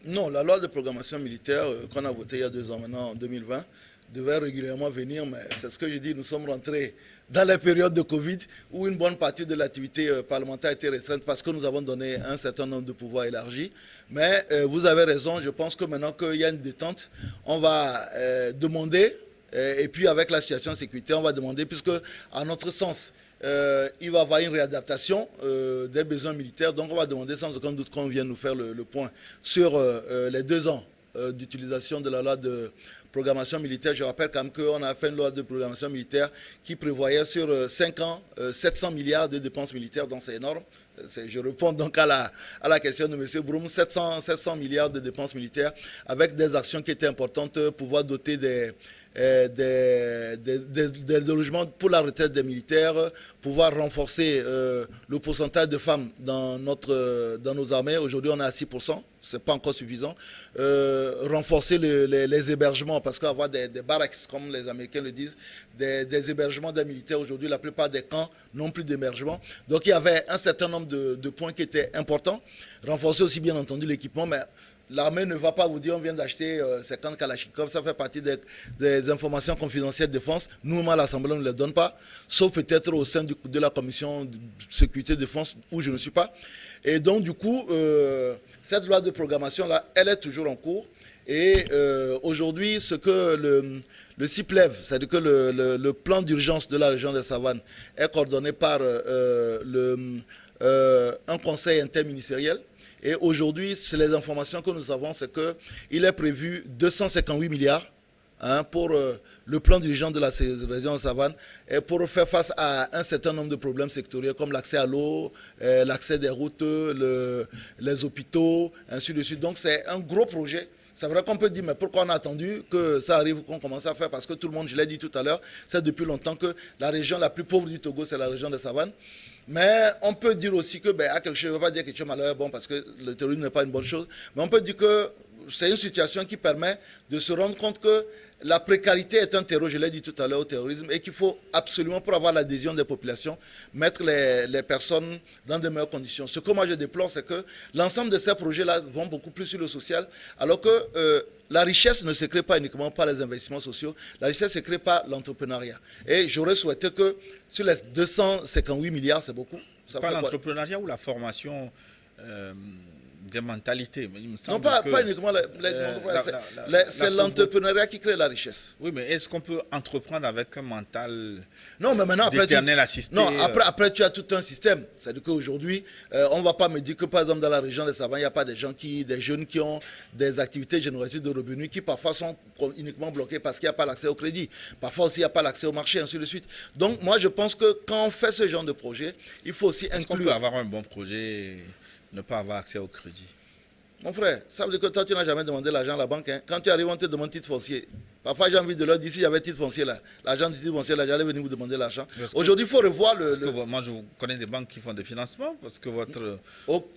Non, la loi de programmation militaire qu'on a votée il y a 2 ans maintenant, en 2020, devait régulièrement venir, mais c'est ce que je dis, nous sommes rentrés dans la période de Covid où une bonne partie de l'activité parlementaire a été restreinte parce que nous avons donné un certain nombre de pouvoirs élargis. Mais vous avez raison, je pense que maintenant qu'il y a une détente, on va demander, et puis avec la situation de sécurité, on va demander, puisque à notre sens, il va y avoir une réadaptation des besoins militaires. Donc on va demander sans aucun doute qu'on vienne nous faire le point sur les 2 ans d'utilisation de la loi de programmation militaire. Je rappelle quand même qu'on a fait une loi de programmation militaire qui prévoyait sur 5 ans 700 milliards de dépenses militaires, donc c'est énorme. Je réponds donc à la question de M. Broum, 700 milliards de dépenses militaires avec des actions qui étaient importantes, pouvoir doter des logements pour la retraite des militaires, pouvoir renforcer le pourcentage de femmes dans nos armées. Aujourd'hui, on est à 6%, ce n'est pas encore suffisant. Renforcer les hébergements, parce qu'avoir des barracks, comme les Américains le disent, des hébergements des militaires, aujourd'hui, la plupart des camps n'ont plus d'hébergement. Donc, il y avait un certain nombre de points qui étaient importants. Renforcer aussi, bien entendu, l'équipement, mais l'armée ne va pas vous dire on vient d'acheter 50 Kalachnikov, ça fait partie des informations confidentielles de défense. Nous-mêmes à l'Assemblée, on ne les donne pas, sauf peut-être au sein de la commission de sécurité et défense où je ne suis pas. Et donc du coup, cette loi de programmation-là, elle est toujours en cours. Et aujourd'hui, ce que le CIPLEV, c'est-à-dire que le plan d'urgence de la région des Savanes est coordonné par un conseil interministériel. Et aujourd'hui, c'est les informations que nous avons, c'est qu'il est prévu 258 milliards pour le plan d'urgence de la région de Savane et pour faire face à un certain nombre de problèmes sectoriels comme l'accès à l'eau, l'accès des routes, les hôpitaux, ainsi de suite. Donc c'est un gros projet. C'est vrai qu'on peut dire, mais pourquoi on a attendu que ça arrive, qu'on commence à faire? Parce que tout le monde, je l'ai dit tout à l'heure, c'est depuis longtemps que la région la plus pauvre du Togo, c'est la région de Savane. Mais on peut dire aussi que, à quelque chose, je ne veux pas dire quelque chose de malheur, bon, parce que le terrorisme n'est pas une bonne chose, mais on peut dire que c'est une situation qui permet de se rendre compte que la précarité est un terreau, je l'ai dit tout à l'heure, au terrorisme, et qu'il faut absolument, pour avoir l'adhésion des populations, mettre les personnes dans de meilleures conditions. Ce que moi je déplore, c'est que l'ensemble de ces projets-là vont beaucoup plus sur le social, alors que la richesse ne se crée pas uniquement par les investissements sociaux, la richesse se crée par l'entrepreneuriat. Et j'aurais souhaité que sur les 258 milliards, c'est beaucoup. Ça pas l'entrepreneuriat ou la formation des mentalités. Il me semble non, pas uniquement c'est l'entrepreneuriat qui crée la richesse. Oui, mais est-ce qu'on peut entreprendre avec un mental non, mais maintenant, d'éternel assisté? Non, après, tu as tout un système. C'est-à-dire qu'aujourd'hui, on ne va pas me dire que, par exemple, dans la région des Savanes, il n'y a pas des jeunes qui ont des activités génératrices de revenus qui parfois sont uniquement bloquées parce qu'il n'y a pas l'accès au crédit. Parfois aussi, il n'y a pas l'accès au marché, ainsi de suite. Donc, moi, je pense que quand on fait ce genre de projet, il faut aussi inclure... Est-ce qu'on peut avoir un bon projet et ne pas avoir accès au crédit? Mon frère, ça veut dire que toi, tu n'as jamais demandé l'argent à la banque. Hein. Quand tu arrives, on te demande titre foncier. Parfois, j'ai envie de leur dire, si j'avais titre foncier là, l'argent du titre foncier là, j'allais venir vous demander l'argent. Aujourd'hui, il faut revoir moi, je connais des banques qui font des financements parce que votre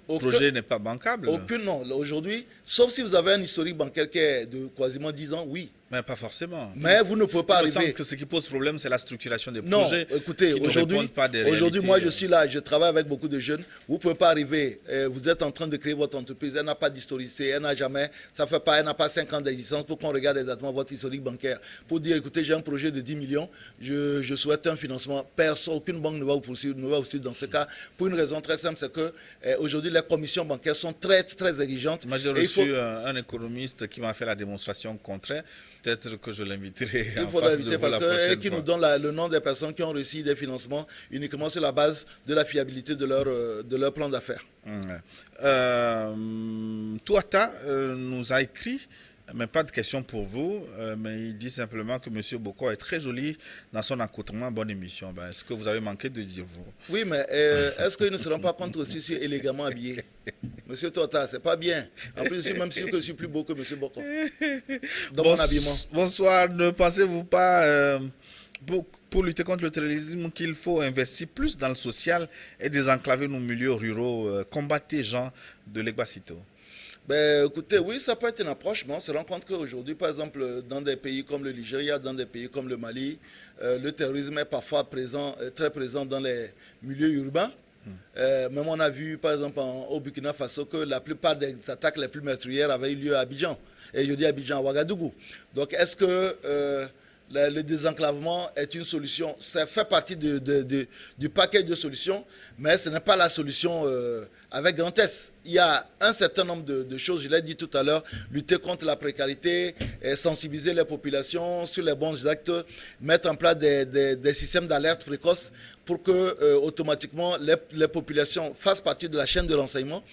projet n'est pas bancable. Aucune, non. Aujourd'hui, sauf si vous avez un historique bancaire qui est de quasiment 10 ans, oui. Mais pas forcément. Mais vous ne pouvez pas arriver. Il me semble que ce qui pose problème, c'est la structuration des non, projets. Non, écoutez, aujourd'hui, moi, je suis là, je travaille avec beaucoup de jeunes. Vous ne pouvez pas arriver, vous êtes en train de créer votre entreprise, elle n'a pas d'historicité, elle n'a jamais, elle n'a pas 5 ans d'existence pour qu'on regarde exactement votre historique bancaire. Pour dire, écoutez, j'ai un projet de 10 millions, je souhaite un financement. Personne, aucune banque ne va vous poursuivre, dans ce cas, pour une raison très simple, c'est que aujourd'hui, les commissions bancaires sont très, très exigeantes. Moi, j'ai reçu un économiste qui m'a fait la démonstration contraire. Peut-être que je l'inviterai. Il faut l'inviter parce qu'il nous donne le nom des personnes qui ont reçu des financements uniquement sur la base de la fiabilité de leur plan d'affaires. Touata nous a écrit, mais pas de question pour vous, mais il dit simplement que M. Boko est très joli dans son accoutrement. Bonne émission. Est-ce que vous avez manqué de dire vous? Oui, mais est-ce qu'ils ne seront pas contre aussi si élégamment habillés? Monsieur Touata, c'est pas bien. En plus, je suis même sûr que je suis plus beau que M. Boko dans mon habillement. Bonsoir. Ne pensez-vous pas pour lutter contre le terrorisme qu'il faut investir plus dans le social et désenclaver nos milieux ruraux, combattre les gens de l'Egbasito. Ben, écoutez, oui, ça peut être une approche, mais on se rend compte qu'aujourd'hui, par exemple, dans des pays comme le Nigeria, dans des pays comme le Mali, le terrorisme est parfois présent, très présent dans les milieux urbains. Même on a vu, par exemple, au Burkina Faso, que la plupart des attaques les plus meurtrières avaient eu lieu à Abidjan. Et je dis Abidjan, à Ouagadougou. Donc, est-ce que le désenclavement est une solution? Ça fait partie du paquet de solutions, mais ce n'est pas la solution avec grand S. Il y a un certain nombre de choses, je l'ai dit tout à l'heure, lutter contre la précarité, sensibiliser les populations sur les bons actes, mettre en place des systèmes d'alerte précoce pour que automatiquement les populations fassent partie de la chaîne de renseignement,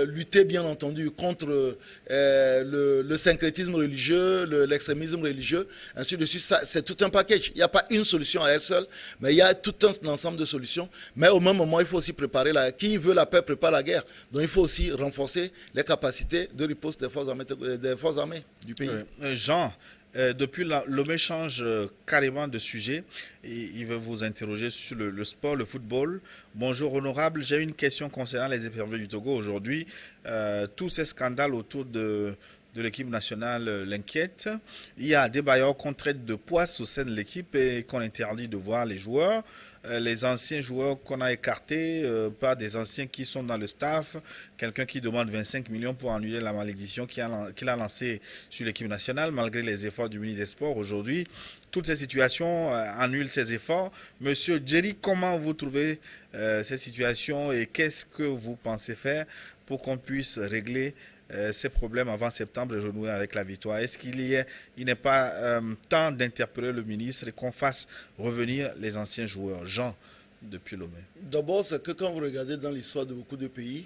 lutter bien entendu contre le syncrétisme religieux, l'extrémisme religieux, ainsi de suite. C'est tout un package. Il n'y a pas une solution à elle seule, mais il y a tout un ensemble de solutions. Mais au même moment, il faut aussi préparer qui veut la paix prépare la guerre. Donc il faut aussi renforcer les capacités de riposte des forces armées du pays. Jean, depuis l'homme change carrément de sujet. Il veut vous interroger sur le sport, le football. Bonjour honorable, j'ai une question concernant les éperviers du Togo aujourd'hui. Tous ces scandales autour de l'équipe nationale l'inquiètent. Il y a des bailleurs qu'on traite de poisse au sein de l'équipe et qu'on interdit de voir les joueurs. Les anciens joueurs qu'on a écartés par des anciens qui sont dans le staff, quelqu'un qui demande 25 millions pour annuler la malédiction qu'il a lancée sur l'équipe nationale malgré les efforts du ministre des Sports aujourd'hui. Toutes ces situations annulent ces efforts. Monsieur Jerry, comment vous trouvez ces situations et qu'est-ce que vous pensez faire pour qu'on puisse régler ces problèmes avant septembre et renouer avec la victoire? Est-ce qu'il n'est pas temps d'interpeller le ministre et qu'on fasse revenir les anciens joueurs? Jean, depuis Lomé. D'abord, c'est que quand vous regardez dans l'histoire de beaucoup de pays,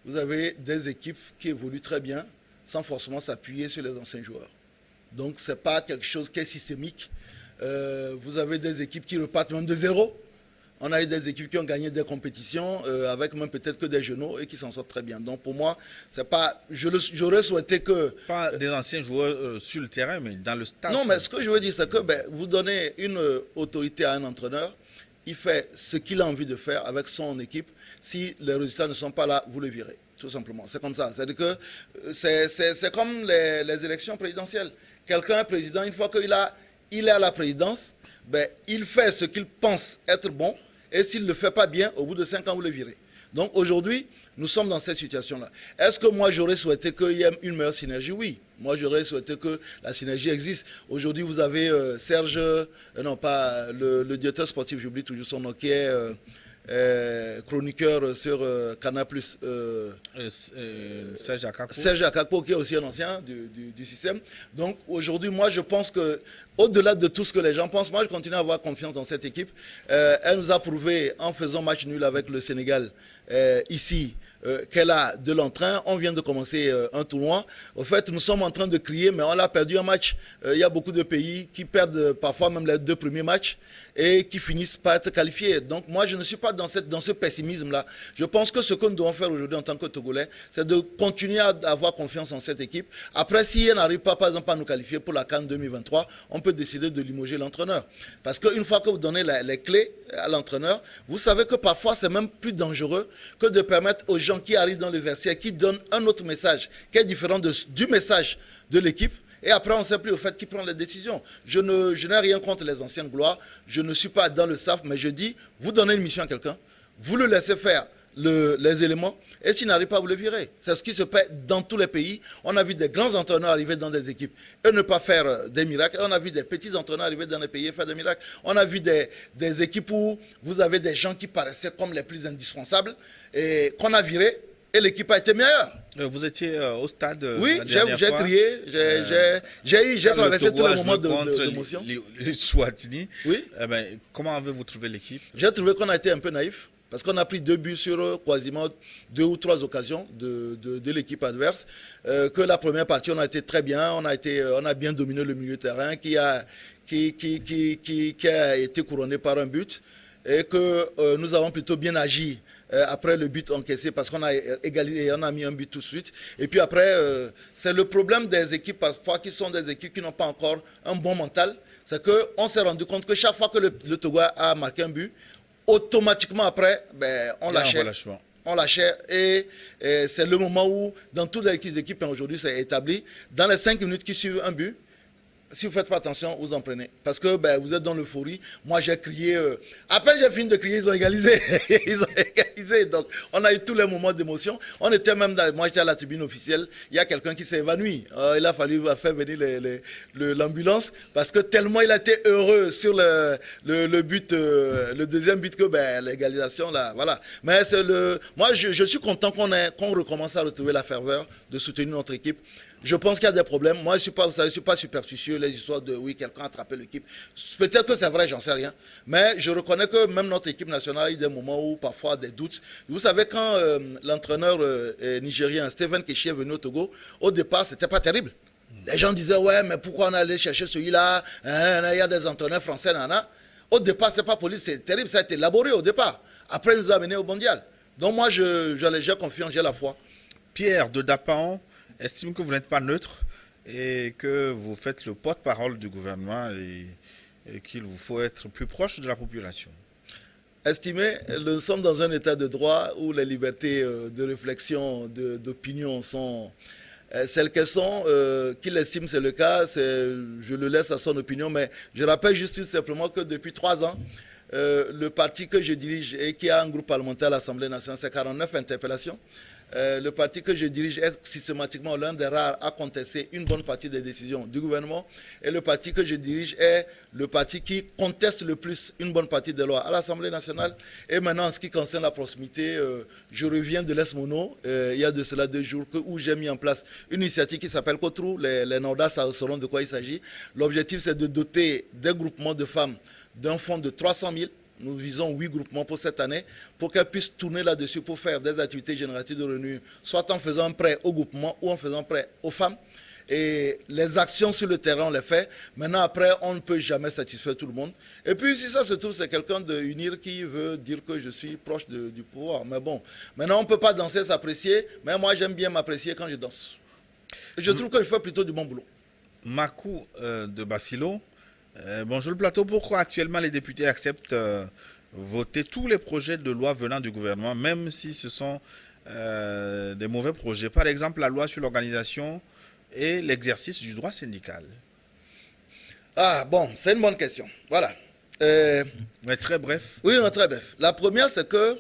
vous avez des équipes qui évoluent très bien sans forcément s'appuyer sur les anciens joueurs. Donc, ce n'est pas quelque chose qui est systémique. Vous avez des équipes qui repartent même de zéro. On a eu des équipes qui ont gagné des compétitions avec même peut-être que des genoux et qui s'en sortent très bien. Donc pour moi, c'est pas. J'aurais souhaité que. Pas des anciens joueurs sur le terrain, mais dans le stade. Non, mais ce que je veux dire, c'est que vous donnez une autorité à un entraîneur, il fait ce qu'il a envie de faire avec son équipe. Si les résultats ne sont pas là, vous le virez. Tout simplement. C'est comme ça. C'est-à-dire que c'est comme les élections présidentielles. Quelqu'un est président, une fois qu'il est à la présidence, il fait ce qu'il pense être bon. Et s'il ne le fait pas bien, au bout de 5 ans, vous le virez. Donc aujourd'hui, nous sommes dans cette situation-là. Est-ce que moi, j'aurais souhaité qu'il y ait une meilleure synergie? Oui. Moi, j'aurais souhaité que la synergie existe. Aujourd'hui, vous avez Serge, non pas le directeur sportif, j'oublie toujours son nom, qui est chroniqueur sur Canal+. Serge Akakpo. Serge Akakpo, qui est aussi un ancien du système. Donc aujourd'hui, moi je pense que, au-delà de tout ce que les gens pensent, moi je continue à avoir confiance dans cette équipe. Elle nous a prouvé en faisant match nul avec le Sénégal ici qu'elle a de l'entrain. On vient de commencer un tournoi. Au fait, nous sommes en train de crier, mais on a perdu un match. Il y a beaucoup de pays qui perdent parfois même les 2 premiers matchs et qui finissent par être qualifiés. Donc moi, je ne suis pas dans ce pessimisme-là. Je pense que ce que nous devons faire aujourd'hui en tant que Togolais, c'est de continuer à avoir confiance en cette équipe. Après, si elle n'arrive pas, par exemple, à nous qualifier pour la CAN 2023, on peut décider de limoger l'entraîneur. Parce qu'une fois que vous donnez les clés à l'entraîneur, vous savez que parfois, c'est même plus dangereux que de permettre aux gens qui arrivent dans le vestiaire, qui donnent un autre message, qui est différent du message de l'équipe. Et après, on ne sait plus au fait qui prend les décisions. Je n'ai rien contre les anciennes gloires. Je ne suis pas dans le staff, mais je dis, vous donnez une mission à quelqu'un, vous le laissez faire les éléments, et s'il n'arrive pas, vous le virez. C'est ce qui se fait dans tous les pays. On a vu des grands entraîneurs arriver dans des équipes et ne pas faire des miracles. On a vu des petits entraîneurs arriver dans des pays et faire des miracles. On a vu des équipes où vous avez des gens qui paraissaient comme les plus indispensables et qu'on a virés. Et l'équipe a été meilleure. Vous étiez au stade. Oui, j'ai crié, j'ai traversé tous les moments d'émotion. Les Swatini. Oui. Comment avez-vous trouvé l'équipe? J'ai trouvé qu'on a été un peu naïf. Parce qu'on a pris 2 buts sur quasiment 2 ou 3 occasions de l'équipe adverse. Que la première partie, on a été très bien. On a bien dominé le milieu de terrain qui a été couronné par un but. Et que nous avons plutôt bien agi après le but encaissé parce qu'on a égalisé et on a mis un but tout de suite. Et puis après, c'est le problème des équipes parfois qui sont des équipes qui n'ont pas encore un bon mental. c'est qu'on s'est rendu compte que chaque fois que le Togo a marqué un but, automatiquement après, ben, on lâchait et c'est le moment où, dans toutes les équipes aujourd'hui, c'est établi, dans les 5 minutes qui suivent un but, si vous ne faites pas attention, vous en prenez. Parce que ben, vous êtes dans l'euphorie. Moi, j'ai crié. À peine j'ai fini de crier, ils ont égalisé. Ils ont égalisé. Donc, on a eu tous les moments d'émotion. On était même moi, j'étais à la tribune officielle. Il y a quelqu'un qui s'est évanoui. Il a fallu faire venir l'ambulance parce que tellement il a été heureux sur le but, le deuxième but que ben, l'égalisation, là, voilà. Mais moi, je suis content qu'on recommence à retrouver la ferveur de soutenir notre équipe. Je pense qu'il y a des problèmes. Moi, je ne suis pas superstitieux, les histoires de oui, quelqu'un a attrapé l'équipe. Peut-être que c'est vrai, j'en sais rien. Mais je reconnais que même notre équipe nationale, il y a des moments où parfois des doutes. Vous savez, quand l'entraîneur nigérien Stephen Keshi est venu au Togo, au départ, c'était pas terrible. Les gens disaient, ouais, mais pourquoi on allait chercher celui-là? Il y a des entraîneurs français, nana. Au départ, c'est pas police, c'est terrible, ça a été élaboré au départ. Après, il nous a amenés au mondial. Donc moi, j'ai confiance, j'ai la foi. Pierre de Dapan estime que vous n'êtes pas neutre et que vous faites le porte-parole du gouvernement et qu'il vous faut être plus proche de la population. Estimez, nous sommes dans un état de droit où les libertés de réflexion, d'opinion sont celles qu'elles sont. Qu'il estime c'est le cas, je le laisse à son opinion, mais je rappelle juste simplement que depuis 3 ans, le parti que je dirige et qui a un groupe parlementaire à l'Assemblée nationale, c'est 49 interpellations. Le parti que je dirige est systématiquement l'un des rares à contester une bonne partie des décisions du gouvernement. Et le parti que je dirige est le parti qui conteste le plus une bonne partie des lois à l'Assemblée nationale. Et maintenant, en ce qui concerne la proximité, je reviens de l'Est Mono. Il y a de cela 2 jours où j'ai mis en place une initiative qui s'appelle Kotrou. Les Nordas sauront de quoi il s'agit. L'objectif, c'est de doter des groupements de femmes d'un fonds de 300 000. Nous visons 8 groupements pour cette année, pour qu'elles puissent tourner là-dessus pour faire des activités génératives de revenus, soit en faisant un prêt au groupement ou en faisant un prêt aux femmes. Et les actions sur le terrain, on les fait. Maintenant, après, on ne peut jamais satisfaire tout le monde. Et puis, si ça se trouve, c'est quelqu'un de UNIR qui veut dire que je suis proche du pouvoir. Mais bon, maintenant, on ne peut pas danser, s'apprécier. Mais moi, j'aime bien m'apprécier quand je danse. Et je trouve que je fais plutôt du bon boulot. Makou de Bafilo. Bonjour le plateau. Pourquoi actuellement les députés acceptent voter tous les projets de loi venant du gouvernement, même si ce sont des mauvais projets? Par exemple, la loi sur l'organisation et l'exercice du droit syndical. Ah bon, c'est une bonne question. Voilà. Mais très bref. Oui, non, très bref. La première, c'est que,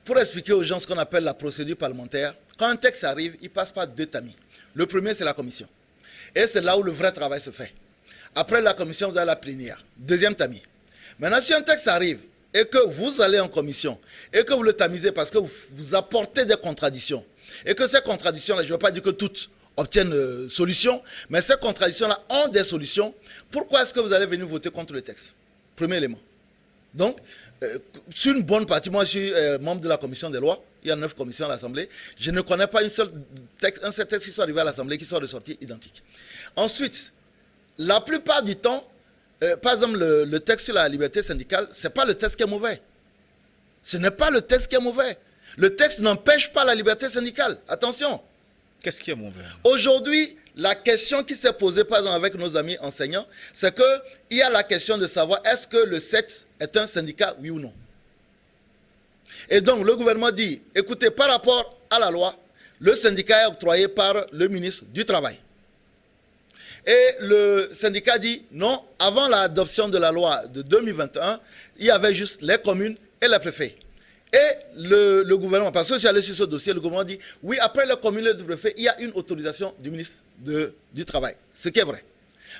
pour expliquer aux gens ce qu'on appelle la procédure parlementaire, quand un texte arrive, il passe par 2 tamis. Le premier, c'est la commission. Et c'est là où le vrai travail se fait. Après la commission, vous avez la plénière. 2e tamis. Maintenant, si un texte arrive et que vous allez en commission et que vous le tamisez parce que vous apportez des contradictions et que ces contradictions-là, je ne veux pas dire que toutes obtiennent solution, mais ces contradictions-là ont des solutions, pourquoi est-ce que vous allez venir voter contre le texte? Premier élément. Donc, sur une bonne partie, moi je suis membre de la commission des lois, il y a 9 commissions à l'Assemblée, je ne connais pas un seul texte qui soit arrivé à l'Assemblée qui soit ressorti identique. Ensuite, la plupart du temps, par exemple, le texte sur la liberté syndicale, ce n'est pas le texte qui est mauvais. Ce n'est pas le texte qui est mauvais. Le texte n'empêche pas la liberté syndicale. Attention. Qu'est-ce qui est mauvais? Aujourd'hui, la question qui s'est posée, par exemple, avec nos amis enseignants, c'est qu'il y a la question de savoir est-ce que le SETS est un syndicat, oui ou non. Et donc, le gouvernement dit, écoutez, par rapport à la loi, le syndicat est octroyé par le ministre du Travail. Et le syndicat dit non, avant l'adoption de la loi de 2021, il y avait juste les communes et les préfets. Et le gouvernement, parce que je suis allé sur ce dossier, le gouvernement dit oui, après les communes et les préfets, il y a une autorisation du ministre du Travail, ce qui est vrai.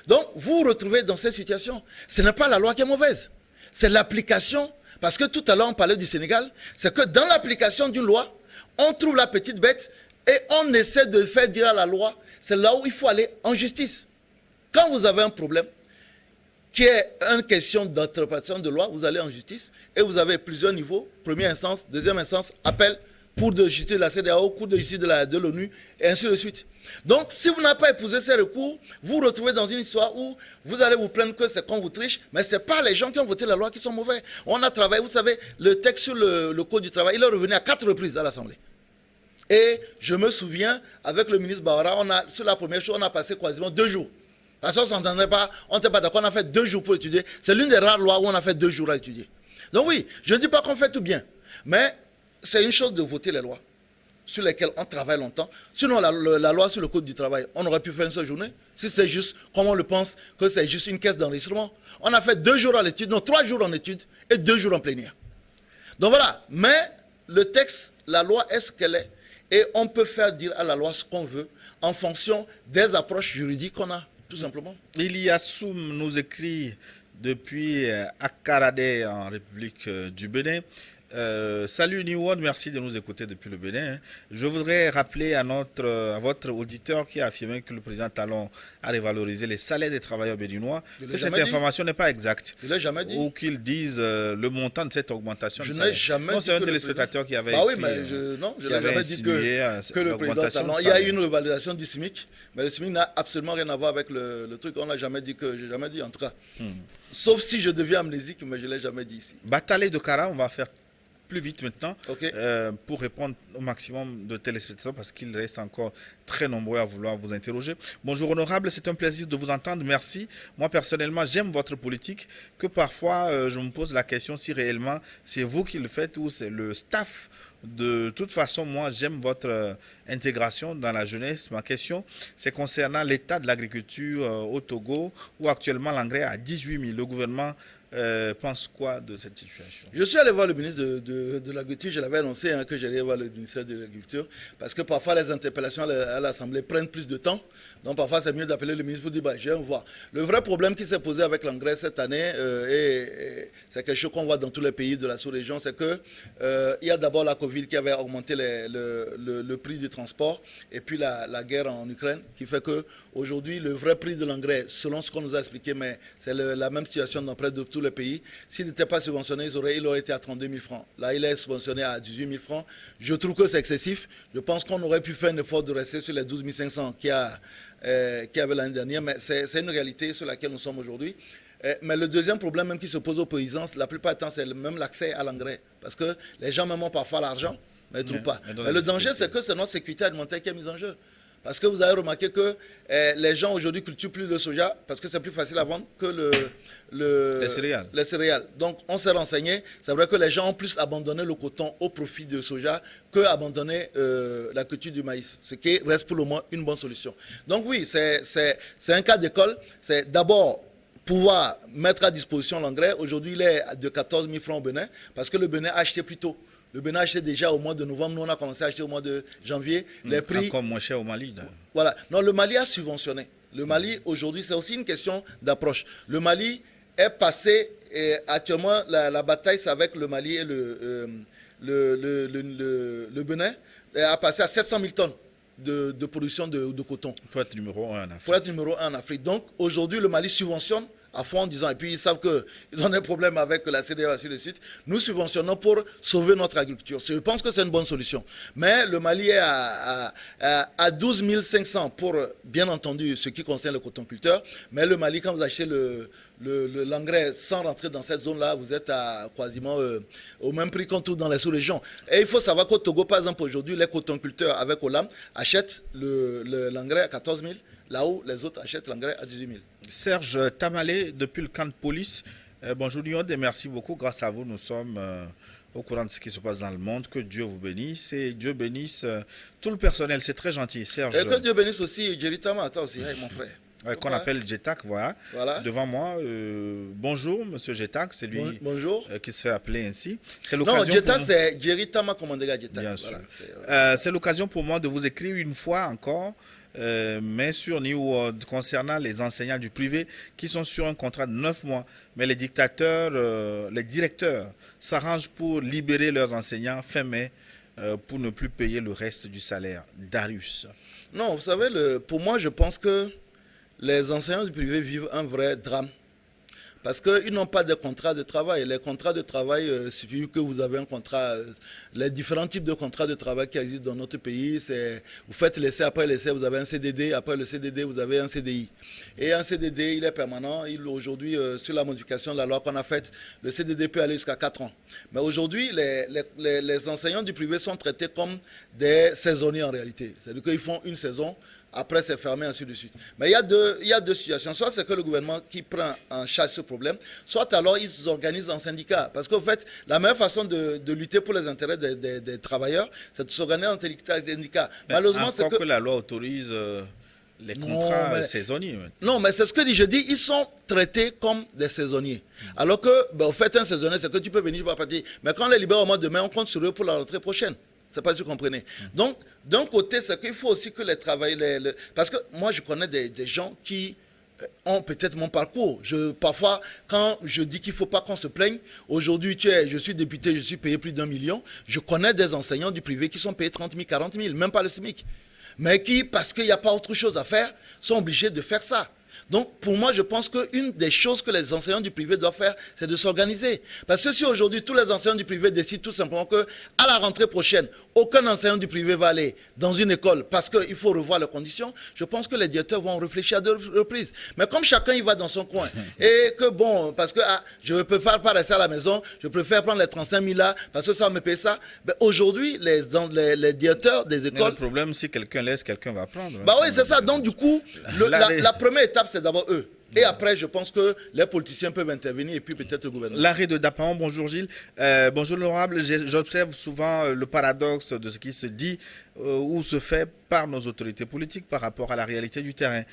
Donc, vous vous retrouvez dans cette situation. Ce n'est pas la loi qui est mauvaise, c'est l'application. Parce que tout à l'heure, on parlait du Sénégal, c'est que dans l'application d'une loi, on trouve la petite bête et on essaie de faire dire à la loi, c'est là où il faut aller en justice. Quand vous avez un problème qui est une question d'interprétation de loi, vous allez en justice et vous avez plusieurs niveaux, première instance, deuxième instance, appel, cour de justice de la CEDEAO, cour de justice de l'ONU, et ainsi de suite. Donc, si vous n'avez pas épousé ces recours, vous vous retrouvez dans une histoire où vous allez vous plaindre que c'est qu'on vous triche, mais ce n'est pas les gens qui ont voté la loi qui sont mauvais. On a travaillé, vous savez, le texte sur le code du travail, il est revenu à 4 reprises à l'Assemblée. Et je me souviens, avec le ministre Bawara, sur la première chose, on a passé quasiment 2 jours Parce qu'on ne s'entendait pas, on n'était pas d'accord, on a fait 2 jours pour étudier. C'est l'une des rares lois où on a fait 2 jours à étudier. Donc oui, je ne dis pas qu'on fait tout bien, mais c'est une chose de voter les lois sur lesquelles on travaille longtemps. Sinon, la loi sur le code du travail, on aurait pu faire une seule journée. Si c'est juste, comme on le pense, que c'est juste une caisse d'enregistrement. On a fait 2 jours à l'étude, non, 3 jours en étude et 2 jours en plénière. Donc voilà, mais le texte, la loi est ce qu'elle est. Et on peut faire dire à la loi ce qu'on veut en fonction des approches juridiques qu'on a, tout simplement. Iliassoum nous écrit depuis Akaradé en République du Bénin. Salut New World, merci de nous écouter depuis le Bénin. Je voudrais rappeler à votre auditeur qui a affirmé que le président Talon a révalorisé les salaires des travailleurs béninois, que cette information n'est pas exacte. Je ne l'ai jamais dit. Ou qu'ils disent le montant de cette augmentation. Je n'ai jamais dit. C'est un téléspectateur qui avait oui, mais je n'ai jamais dit que le président Talon. Il y a eu une révalorisation du SMIC, mais le SMIC n'a absolument rien à voir avec le truc. On n'a jamais dit que, j'ai jamais dit en tout cas. Sauf si je deviens amnésique, mais je ne l'ai jamais dit ici. Bataille de Cara, on va faire plus vite maintenant Okay. Pour répondre au maximum de téléspectateurs parce qu'il reste encore très nombreux à vouloir vous interroger. Bonjour honorable, c'est un plaisir de vous entendre, merci. Moi personnellement j'aime votre politique, que parfois je me pose la question si réellement c'est vous qui le faites ou c'est le staff. De toute façon, moi j'aime votre intégration dans la jeunesse. Ma question c'est concernant l'état de l'agriculture au Togo où actuellement l'engrais est à 18 000. Le gouvernement pense quoi de cette situation? Je suis allé voir le ministre de l'Agriculture, je l'avais annoncé que j'allais voir le ministère de l'Agriculture, parce que parfois les interpellations à l'Assemblée prennent plus de temps, donc parfois c'est mieux d'appeler le ministre pour dire je viens voir. Le vrai problème qui s'est posé avec l'engrais cette année, et c'est quelque chose qu'on voit dans tous les pays de la sous-région, c'est qu'il y a d'abord la Covid qui avait augmenté le prix du transport, et puis la guerre en Ukraine, qui fait qu'aujourd'hui le vrai prix de l'engrais, selon ce qu'on nous a expliqué, mais c'est la même situation dans près de tous les pays, s'il n'était pas subventionné, il aurait été à 32 000 francs. Là, il est subventionné à 18 000 francs. Je trouve que c'est excessif. Je pense qu'on aurait pu faire un effort de rester sur les 12 500 qu'il y avait l'année dernière, mais c'est une réalité sur laquelle nous sommes aujourd'hui. Mais le deuxième problème même qui se pose aux paysans, la plupart du temps, c'est même l'accès à l'engrais. Parce que les gens même ont parfois l'argent, mais ils ne trouvent pas. Mais le danger, c'est que c'est notre sécurité alimentaire qui est mise en jeu. Parce que vous avez remarqué que les gens aujourd'hui cultivent plus de soja parce que c'est plus facile à vendre que les céréales. Donc on s'est renseigné, c'est vrai que les gens ont plus abandonné le coton au profit de soja que abandonné la culture du maïs, ce qui reste pour le moment une bonne solution. Donc oui, c'est un cas d'école, c'est d'abord pouvoir mettre à disposition l'engrais. Aujourd'hui il est de 14 000 francs au Bénin parce que le Bénin a acheté plus tôt. Le Bénin a acheté déjà au mois de novembre, nous on a commencé à acheter au mois de janvier. Les prix encore moins cher au Mali. Voilà. Non, le Mali a subventionné. Le Mali aujourd'hui, c'est aussi une question d'approche. Le Mali est passé, et actuellement la bataille c'est avec le Mali et le Bénin, a passé à 700 000 tonnes de production de coton. Il faut être numéro 1 en Afrique. Il faut être numéro 1 en Afrique. Donc aujourd'hui, le Mali subventionne à fond en disant, et puis ils savent qu'ils ont des problèmes avec la CEDEAO, ainsi de suite. Nous subventionnons pour sauver notre agriculture. Je pense que c'est une bonne solution. Mais le Mali est à 12 500 pour, bien entendu, ce qui concerne le cotonculteur. Mais le Mali, quand vous achetez l'engrais sans rentrer dans cette zone-là, vous êtes à quasiment au même prix qu'on trouve dans les sous-régions. Et il faut savoir qu'au Togo, par exemple, aujourd'hui, les cotonculteurs avec Olam achètent l'engrais à 14 000, là où les autres achètent l'engrais à 18 000. Serge Tamalé, depuis le camp de police. Bonjour Lyon, et merci beaucoup. Grâce à vous, nous sommes au courant de ce qui se passe dans le monde. Que Dieu vous bénisse et Dieu bénisse tout le personnel. C'est très gentil, Serge. Et que Dieu bénisse aussi Jerry Tama, toi aussi, mon frère. Qu'on appelle Jetak, voilà. Devant moi. Bonjour, monsieur Jetak, c'est lui qui se fait appeler ainsi. Non, Jetak, c'est Jerry Tama, commandant Jetak. Bien sûr. C'est l'occasion pour moi de vous écrire une fois encore. Mais sur New World, concernant les enseignants du privé qui sont sur un contrat de 9 mois, mais les directeurs s'arrangent pour libérer leurs enseignants fin mai pour ne plus payer le reste du salaire. Darius. Non, vous savez, pour moi, je pense que les enseignants du privé vivent un vrai drame. Parce qu'ils n'ont pas de contrat de travail. Les contrats de travail, il suffit que vous avez un contrat. Les différents types de contrats de travail qui existent dans notre pays, c'est vous faites l'essai, après l'essai, vous avez un CDD, après le CDD, vous avez un CDI. Et un CDD, il est permanent. Aujourd'hui, sur la modification de la loi qu'on a faite, le CDD peut aller jusqu'à 4 ans. Mais aujourd'hui, les enseignants du privé sont traités comme des saisonniers en réalité. C'est-à-dire qu'ils font une saison, après c'est fermé, ainsi de suite. Mais il y a deux situations. Soit c'est que le gouvernement qui prend en charge ce problème, soit alors ils s'organisent en syndicats. Parce qu'en fait, la meilleure façon de lutter pour les intérêts des travailleurs, c'est de s'organiser en syndicats. Malheureusement, c'est que la loi autorise les contrats saisonniers. Non, mais c'est ce que je dis, ils sont traités comme des saisonniers. Alors que, en fait, un saisonnier, c'est que tu peux venir pour partir. Mais quand on les libère au mois de mai, on compte sur eux pour la rentrée prochaine. C'est pas si vous comprenez. Donc, d'un côté, c'est qu'il faut aussi que les travailleurs... Parce que moi, je connais des gens qui ont peut-être mon parcours. Parfois, quand je dis qu'il ne faut pas qu'on se plaigne, aujourd'hui, je suis député, je suis payé plus d'1 million. Je connais des enseignants du privé qui sont payés 30 000, 40 000, même pas le SMIC. Mais qui, parce qu'il n'y a pas autre chose à faire, sont obligés de faire ça. Donc, pour moi, je pense qu'une des choses que les enseignants du privé doivent faire, c'est de s'organiser. Parce que si aujourd'hui, tous les enseignants du privé décident tout simplement qu'à la rentrée prochaine, aucun enseignant du privé va aller dans une école parce qu'il faut revoir les conditions, je pense que les directeurs vont réfléchir à deux reprises. Mais comme chacun y va dans son coin, et que bon, parce que je ne peux pas rester à la maison, je préfère prendre les 35 000 là, parce que ça me paye ça. Ben, aujourd'hui, les directeurs des écoles... Mais le problème, si quelqu'un laisse, quelqu'un va prendre. Bah oui, c'est ça. Donc, du coup, la première étape, c'est d'abord eux. Et après, je pense que les politiciens peuvent intervenir et puis peut-être le gouvernement. L'arrêt de Dapan, bonjour Gilles. Bonjour l'honorable, j'observe souvent le paradoxe de ce qui se dit ou se fait par nos autorités politiques par rapport à la réalité du terrain,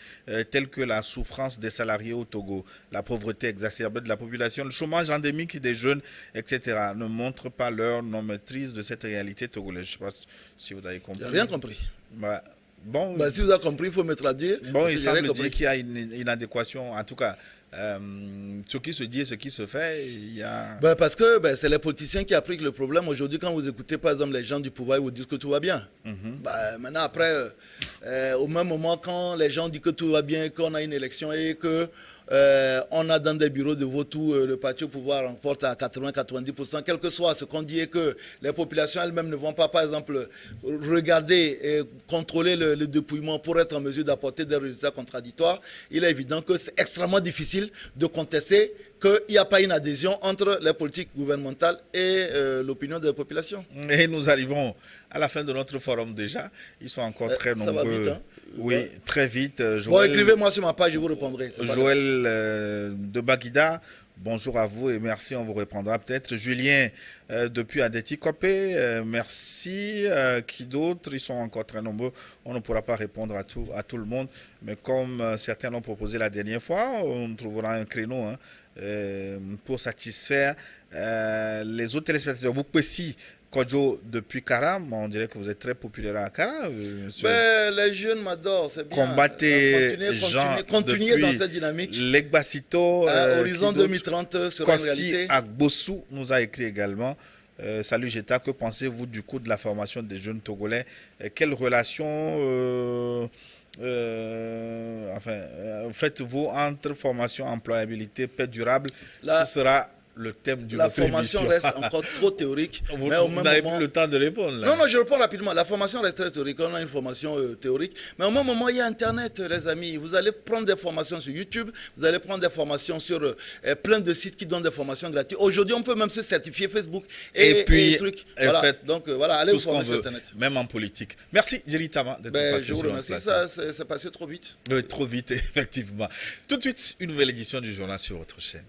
telle que la souffrance des salariés au Togo, la pauvreté exacerbée de la population, le chômage endémique des jeunes, etc. ne montrent pas leur non-maîtrise de cette réalité togolaise. Je ne sais pas si vous avez compris. J'ai rien compris. Bah, bon, si vous avez compris, il faut me traduire. Bon, il semble dire qu'il y a une adéquation, en tout cas, ce qui se dit et ce qui se fait, il y a... parce que c'est les politiciens qui appliquent le problème. Aujourd'hui, quand vous écoutez par exemple les gens du pouvoir, ils vous disent que tout va bien. Maintenant, après, au même moment, quand les gens disent que tout va bien, qu'on a une élection et que on a dans des bureaux de vote où le parti au pouvoir remporte à 80-90%, quel que soit ce qu'on dit, et que les populations elles-mêmes ne vont pas, par exemple, regarder et contrôler le dépouillement pour être en mesure d'apporter des résultats contradictoires, il est évident que c'est extrêmement difficile de contester qu'il n'y a pas une adhésion entre les politiques gouvernementales et l'opinion de la population. Et nous arrivons à la fin de notre forum déjà. Ils sont encore très nombreux. Ça va vite, hein? Oui, très vite. Joël, bon, écrivez-moi sur ma page, je vous répondrai. Joël de Baguida, bonjour à vous et merci, on vous répondra peut-être. Julien depuis Adeti Kopé, merci. Qui d'autres? Ils sont encore très nombreux. On ne pourra pas répondre à tout le monde. Mais comme certains l'ont proposé la dernière fois, on trouvera un créneau pour satisfaire les autres téléspectateurs. Vous pouvez Kodjo depuis Kara, on dirait que vous êtes très populaire à Kara. Les jeunes m'adorent, c'est bien. Continuez dans cette dynamique. Legbasito, Horizon 2030 sera une réalité. Agbossou nous a écrit également. Salut Jeta, que pensez-vous du coup de la formation des jeunes Togolais? Quelle relation faites-vous entre formation et employabilité paix durable? Ce sera le thème du La formation reste encore trop théorique. Vous n'avez plus le temps de répondre. Là. Non, je réponds rapidement. La formation reste très théorique. On a une formation théorique. Mais au même moment, il y a Internet, les amis. Vous allez prendre des formations sur YouTube. Vous allez prendre des formations sur plein de sites qui donnent des formations gratuites. Aujourd'hui, on peut même se certifier Facebook et trucs. Voilà. Donc, voilà, allez vous former sur Internet. Même en politique. Merci, Jerry Tama, d'être passé je vous remercie. Ça, c'est passé trop vite. Oui, trop vite, effectivement. Tout de suite, une nouvelle édition du journal sur votre chaîne.